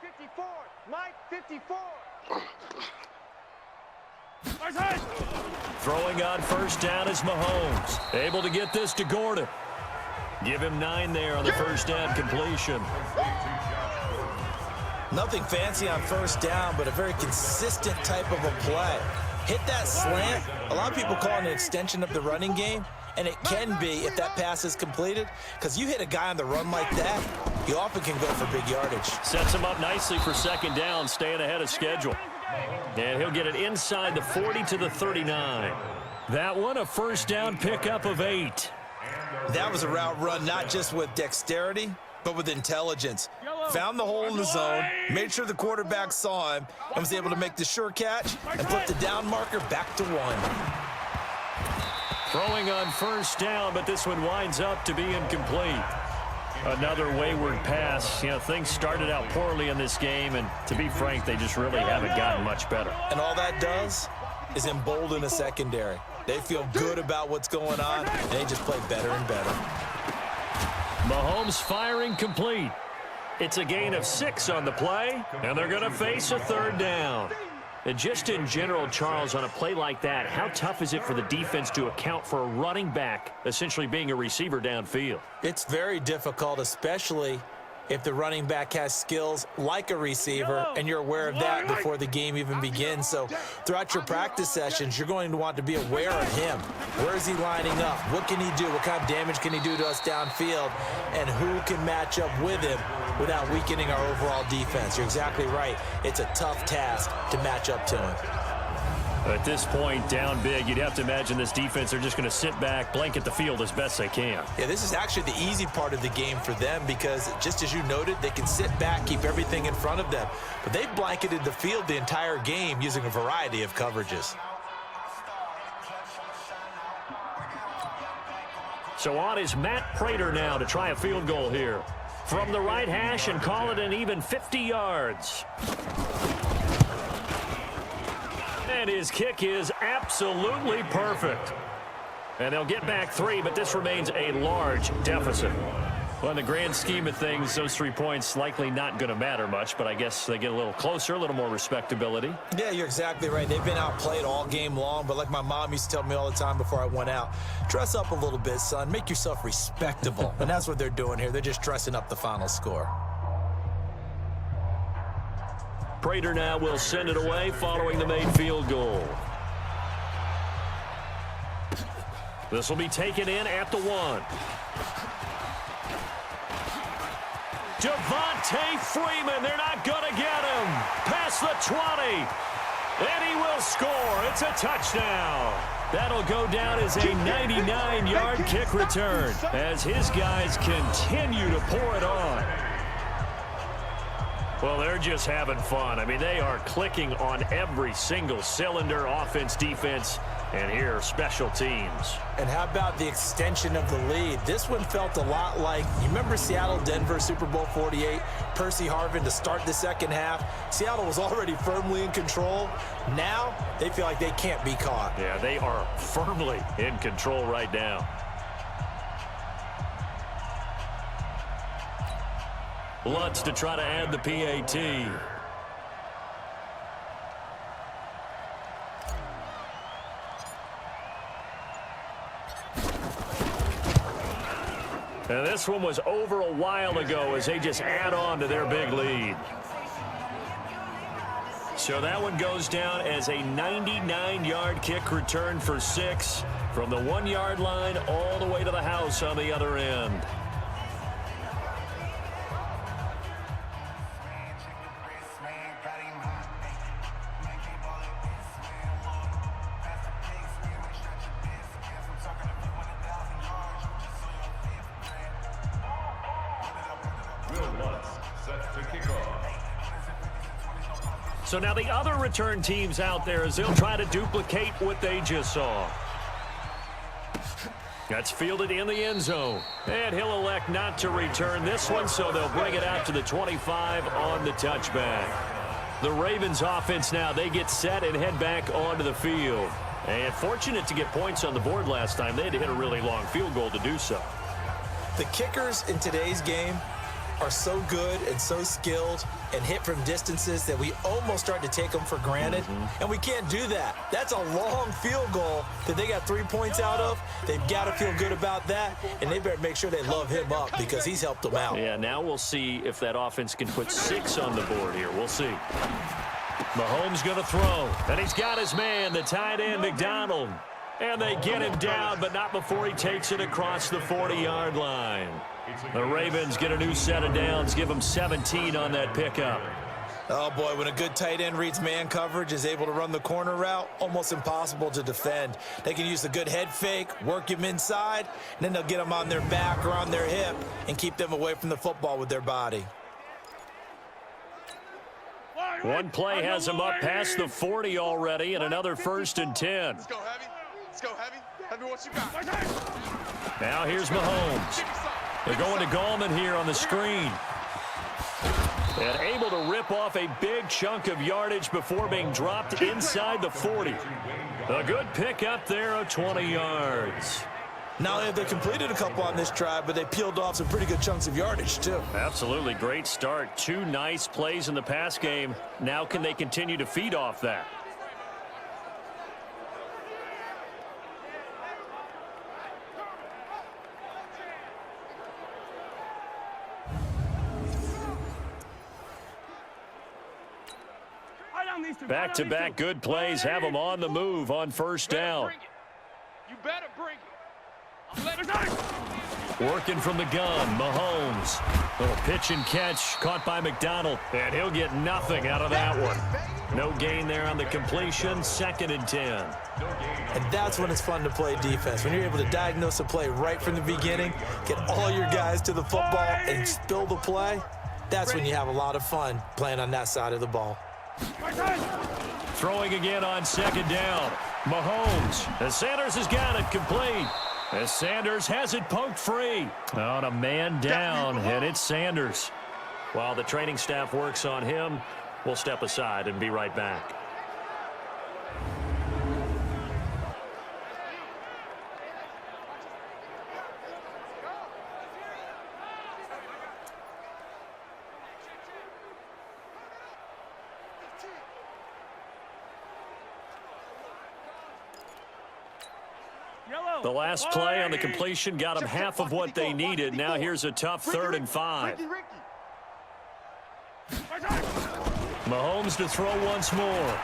Speaker 4: 54. Mike, 54.
Speaker 2: Throwing on first down is Mahomes. Able to get this to Gordon. Give him 9 there on the first down completion.
Speaker 3: Nothing fancy on first down, but a very consistent type of a play. Hit that slant. A lot of people call it an extension of the running game, and it can be if that pass is completed, because you hit a guy on the run like that, you often can go for big yardage.
Speaker 2: Sets him up nicely for second down, staying ahead of schedule. And he'll get it inside the 40 to the 39. That one, a first down pickup of 8.
Speaker 3: That was a route run not just with dexterity, but with intelligence. Found the hole in the zone, made sure the quarterback saw him, and was able to make the sure catch and put the down marker back to 1.
Speaker 2: Throwing on first down, but this one winds up to be incomplete. Another wayward pass. You know, things started out poorly in this game, and to be frank, they just really haven't gotten much better.
Speaker 3: And all that does is embolden a secondary. They feel good about what's going on, and they just play better and better.
Speaker 2: Mahomes firing complete. It's a gain of 6 on the play, and they're going to face a third down. And just in general, Charles, on a play like that, how tough is it for the defense to account for a running back essentially being a receiver downfield?
Speaker 3: It's very difficult, especially if the running back has skills like a receiver, and you're aware of that before the game even begins. So throughout your practice sessions, you're going to want to be aware of him. Where is he lining up? What can he do? What kind of damage can he do to us downfield? And who can match up with him without weakening our overall defense? You're exactly right. It's a tough task to match up to him.
Speaker 2: At this point, down big, you'd have to imagine this defense are just going to sit back, blanket the field as best they can.
Speaker 3: Yeah, this is actually the easy part of the game for them because, just as you noted, they can sit back, keep everything in front of them. But they've blanketed the field the entire game using a variety of coverages.
Speaker 2: So on is Matt Prater now to try a field goal here. From the right hash and call it an even 50 yards. And his kick is absolutely perfect. And they'll get back 3, but this remains a large deficit. Well, in the grand scheme of things, those 3 points likely not going to matter much, but I guess they get a little closer, a little more respectability.
Speaker 3: Yeah, you're exactly right. They've been outplayed all game long, but like my mom used to tell me all the time before I went out, dress up a little bit, son. Make yourself respectable. And that's what they're doing here. They're just dressing up the final score.
Speaker 2: Prater now will send it away following the made field goal. This will be taken in at the 1. Devontae Freeman, they're not going to get him. Past the 20. And he will score. It's a touchdown. That'll go down as a 99-yard kick return as his guys continue to pour it on. Well, they're just having fun. I mean, they are clicking on every single cylinder, offense, defense, and here, special teams.
Speaker 3: And how about the extension of the lead? This one felt a lot like, you remember Seattle-Denver Super Bowl 48? Percy Harvin to start the second half. Seattle was already firmly in control. Now, they feel like they can't be caught.
Speaker 2: Yeah, they are firmly in control right now. Lutz to try to add the PAT. And this one was over a while ago as they just add on to their big lead. So that one goes down as a 99-yard kick return for 6 from the 1-yard line all the way to the house on the other end. So now the other return teams out there as they'll try to duplicate what they just saw. That's fielded in the end zone. And he'll elect not to return this one, so they'll bring it out to the 25 on the touchback. The Ravens offense now, they get set and head back onto the field. And fortunate to get points on the board last time. They had to hit a really long field goal to do so.
Speaker 3: The kickers in today's game are so good and so skilled and hit from distances that we almost start to take them for granted. And we can't do that. That's a long field goal that they got 3 points out of. They've got to feel good about that, and they better make sure they love him up because he's helped them out.
Speaker 2: Yeah, now we'll see if that offense can put 6 on the board here. We'll see. Mahomes going to throw, and he's got his man, the tight end, McDonald. And they get him down, but not before he takes it across the 40-yard line. The Ravens get a new set of downs, give them 17 on that pickup.
Speaker 3: Oh, boy, when a good tight end reads man coverage, is able to run the corner route, almost impossible to defend. They can use the good head fake, work him inside, and then they'll get him on their back or on their hip and keep them away from the football with their body.
Speaker 2: One play has him up past the 40 already, and another 1st and 10.
Speaker 4: Let's go, Heavy. Let's go, Heavy. Heavy, what you got?
Speaker 2: Now here's Mahomes. They're going to Gallman here on the screen. And able to rip off a big chunk of yardage before being dropped inside the 40. A good pick up there of 20 yards.
Speaker 3: Not only have they completed a couple on this drive, but they peeled off some pretty good chunks of yardage, too.
Speaker 2: Absolutely great start. 2 nice plays in the pass game. Now can they continue to feed off that? Back-to-back good plays have them on the move on 1st down.
Speaker 4: You better bring it.
Speaker 2: Working from the gun, Mahomes. Little pitch and catch caught by McDonald, and he'll get nothing out of that one. No gain there on the completion, 2nd and 10.
Speaker 3: And that's when it's fun to play defense. When you're able to diagnose a play right from the beginning, get all your guys to the football and spill the play, that's when you have a lot of fun playing on that side of the ball.
Speaker 2: Throwing again on 2nd down. Mahomes, as Sanders has got it complete. As Sanders has it poked free. On a man down, and it's Sanders. While the training staff works on him, we'll step aside and be right back. The last play on the completion got them half of what they needed. Now here's a tough 3rd and 5. Mahomes to throw once more.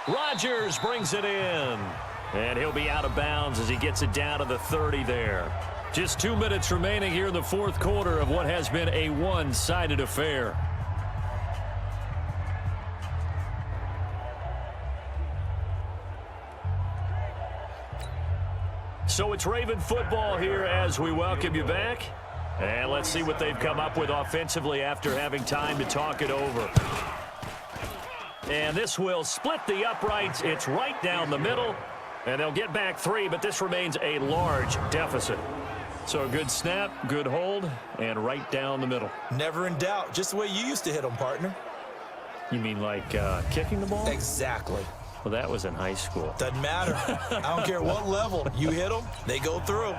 Speaker 2: Rodgers brings it in. And he'll be out of bounds as he gets it down to the 30 there. Just 2 minutes remaining here in the 4th quarter of what has been a one-sided affair. So it's Raven football here as we welcome you back. And let's see what they've come up with offensively after having time to talk it over. And this will split the uprights. It's right down the middle. And they'll get back 3, but this remains a large deficit. So a good snap, good hold, and right down the middle.
Speaker 3: Never in doubt. Just the way you used to hit them, partner.
Speaker 2: You mean like kicking the ball?
Speaker 3: Exactly.
Speaker 2: Well, that was in high school.
Speaker 3: Doesn't matter. I don't care what level. You hit them, they go through.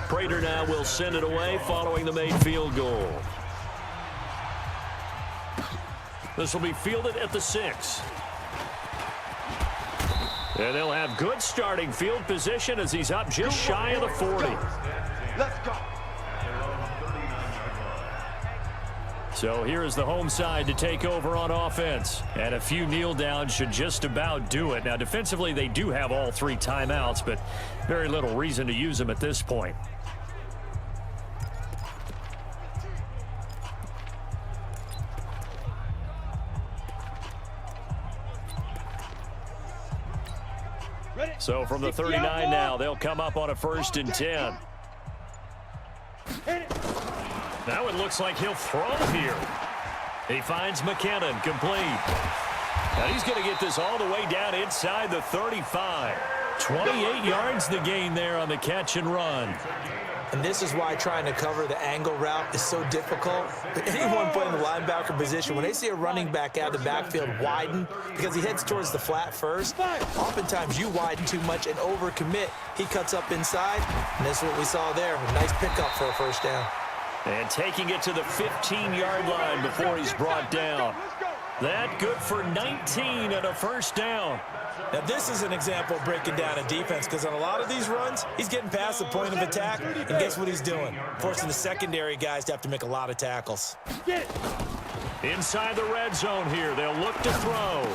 Speaker 2: Prater now will send it away following the made field goal. This will be fielded at the 6. And they'll have good starting field position as he's up just shy of the 40.
Speaker 4: Let's go.
Speaker 2: So here is the home side to take over on offense. And a few kneel downs should just about do it. Now, defensively, they do have all 3 timeouts, but very little reason to use them at this point. So from the 39 now, they'll come up on a 1st and 10. Now it looks like he'll throw here. He finds McKinnon complete. And he's going to get this all the way down inside the 35.
Speaker 6: 28 yards the gain there on the catch and run.
Speaker 3: And this is why trying to cover the angle route is so difficult. Anyone playing the linebacker position, when they see a running back out of the backfield widen because he heads towards the flat first, oftentimes you widen too much and overcommit. He cuts up inside, and that's what we saw there. A nice pickup for a first down.
Speaker 6: And taking it to the 15-yard line before he's brought down. That good for 19 and a first down.
Speaker 3: Now, this is an example of breaking down a defense because on a lot of these runs, he's getting past the point of attack, and guess what he's doing? Forcing the secondary guys to have to make a lot of tackles.
Speaker 6: Inside the red zone here, they'll look to throw.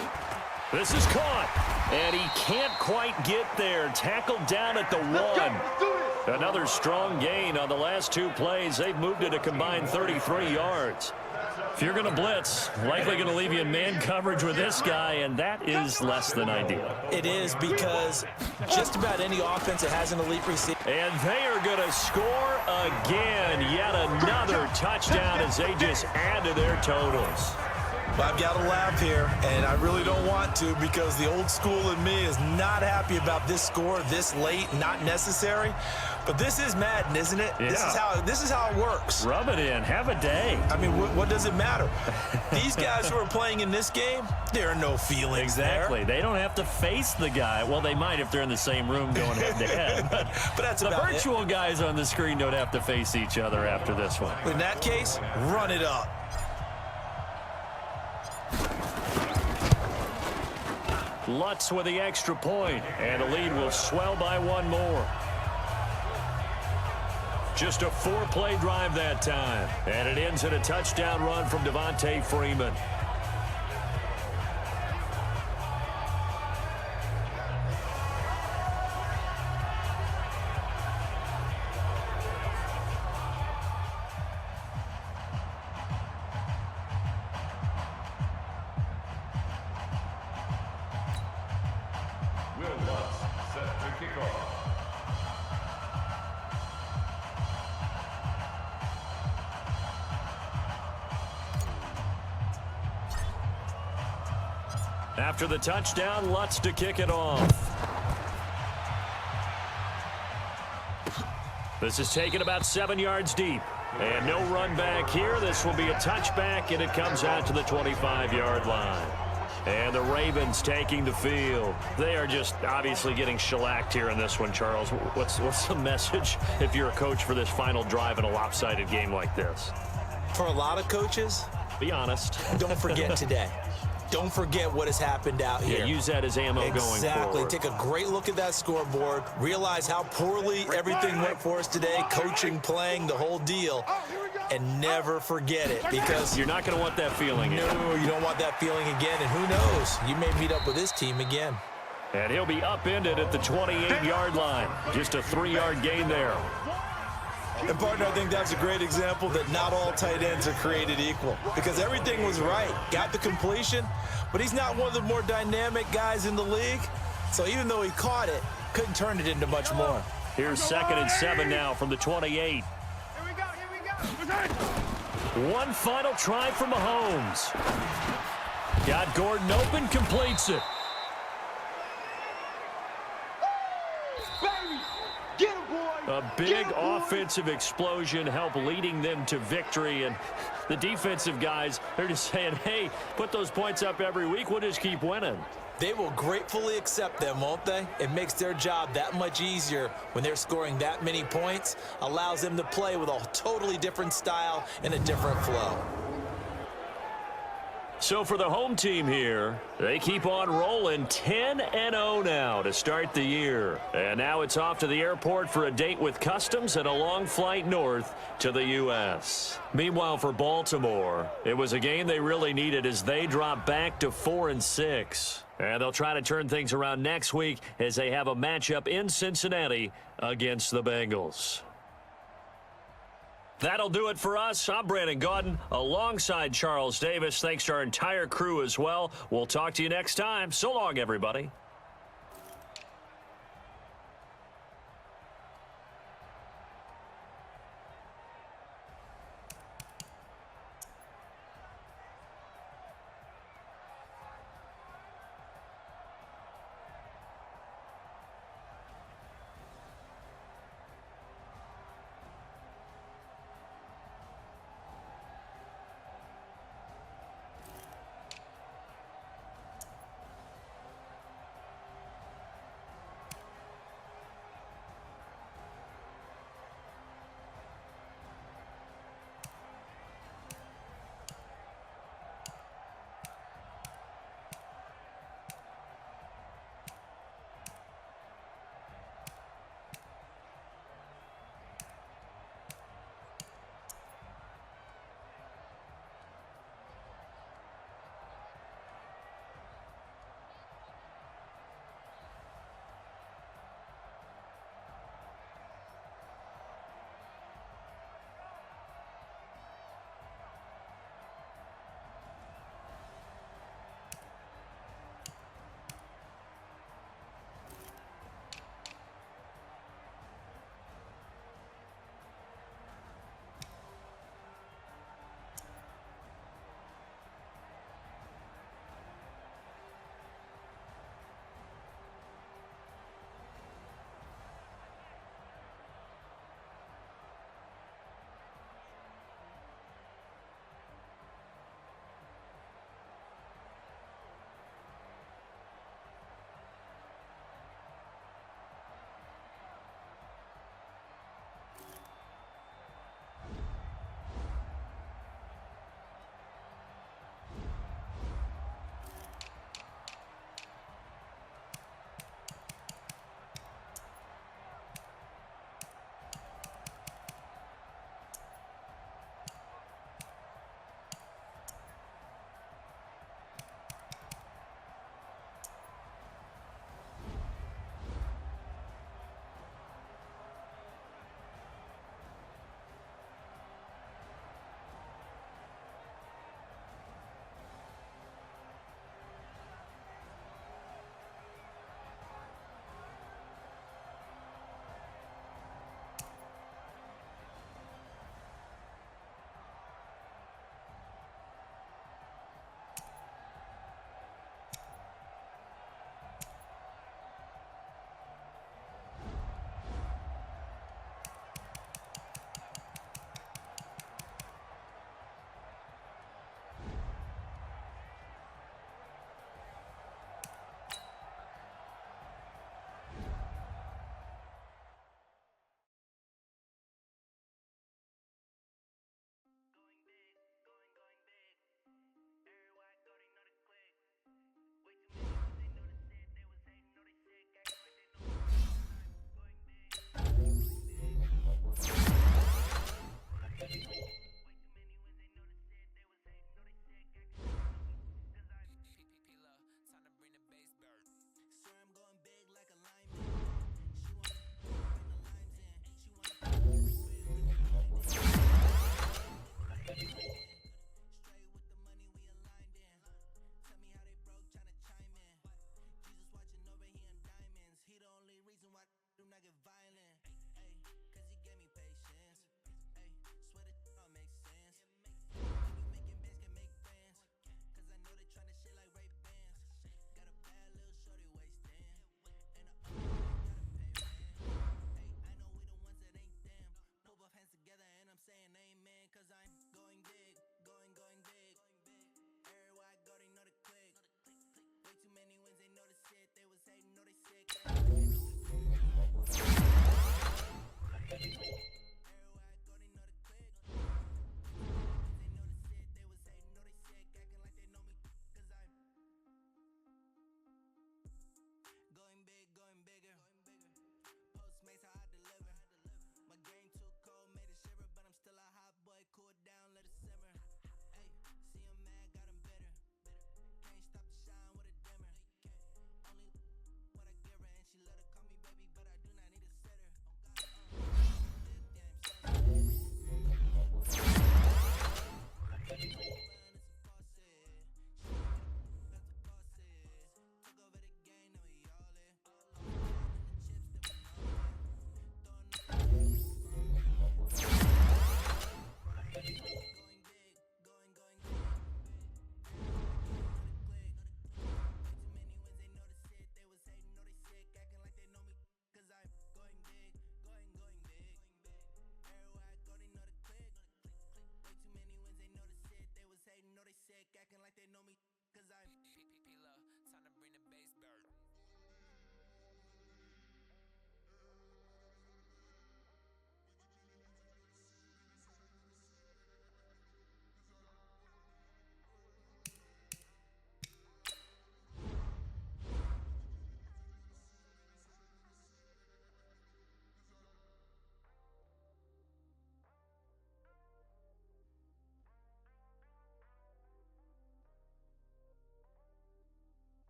Speaker 6: This is caught, and he can't quite get there. Tackled down at the 1. Another strong gain on the last 2 plays. They've moved it a combined 33 yards. If you're going to blitz, likely going to leave you in man coverage with this guy, and that is less than ideal.
Speaker 3: It is because just about any offense that has an elite receiver.
Speaker 6: And they are going to score again. Yet another touchdown as they just add to their totals.
Speaker 3: Well, I've got to laugh here, and I really don't want to because the old school in me is not happy about this score this late, not necessary. But this is Madden, isn't it?
Speaker 6: Yeah.
Speaker 3: This is how it works.
Speaker 6: Rub it in. Have a day.
Speaker 3: I mean, what does it matter? These guys who are playing in this game, there are no feelings
Speaker 6: exactly.
Speaker 3: there.
Speaker 6: They don't have to face the guy. Well, they might if they're in the same room going head-to-head. But
Speaker 3: that's
Speaker 6: the
Speaker 3: about
Speaker 6: virtual
Speaker 3: it.
Speaker 6: Guys on the screen don't have to face each other after this one.
Speaker 3: In that case, run it up.
Speaker 6: Lutz with the extra point, and the lead will swell by 1 more. Just a 4-play drive that time, and it ends in a touchdown run from Devontae Freeman.
Speaker 7: Set to kick off.
Speaker 6: After the touchdown, Lutz to kick it off. This is taken about 7 yards deep. And no run back here. This will be a touchback, and it comes out to the 25-yard line. And the Ravens taking the field. They are just obviously getting shellacked here in this one, Charles. What's the message if you're a coach for this final drive in a lopsided game like this?
Speaker 3: For a lot of coaches,
Speaker 6: be honest.
Speaker 3: Don't forget today. Don't forget what has happened out here.
Speaker 6: Yeah, use that as ammo going forward.
Speaker 3: Exactly. Take a great look at that scoreboard. Realize how poorly everything went for us today. Coaching, playing, the whole deal. And never forget it because
Speaker 6: you're not going to want that feeling.
Speaker 3: No, you don't want that feeling again. And who knows? You may meet up with this team again.
Speaker 6: And he'll be upended at the 28-yard line. Just a 3-yard gain there.
Speaker 3: And, partner, I think that's a great example that not all tight ends are created equal because everything was right. Got the completion, but he's not one of the more dynamic guys in the league. So even though he caught it, couldn't turn it into much more.
Speaker 6: Here's 2nd and 7 now from the 28.
Speaker 4: Here we go.
Speaker 6: One final try for Mahomes. Got Gordon open, completes it. A big offensive explosion helped leading them to victory. And the defensive guys, they're just saying, hey, put those points up every week. We'll just keep winning.
Speaker 3: They will gratefully accept them, won't they? It makes their job that much easier when they're scoring that many points. Allows them to play with a totally different style and a different flow.
Speaker 6: So for the home team here, they keep on rolling 10-0 now to start the year. And now it's off to the airport for a date with Customs and a long flight north to the U.S. Meanwhile, for Baltimore, it was a game they really needed as they drop back to 4-6. And they'll try to turn things around next week as they have a matchup in Cincinnati against the Bengals. That'll do it for us. I'm Brandon Gaudin alongside Charles Davis. Thanks to our entire crew as well. We'll talk to you next time. So long, everybody.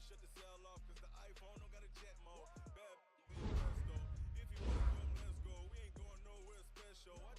Speaker 9: shut the cell off because the iPhone don't got a jet mode. Bad, if you want to come, let's go. We ain't going nowhere special.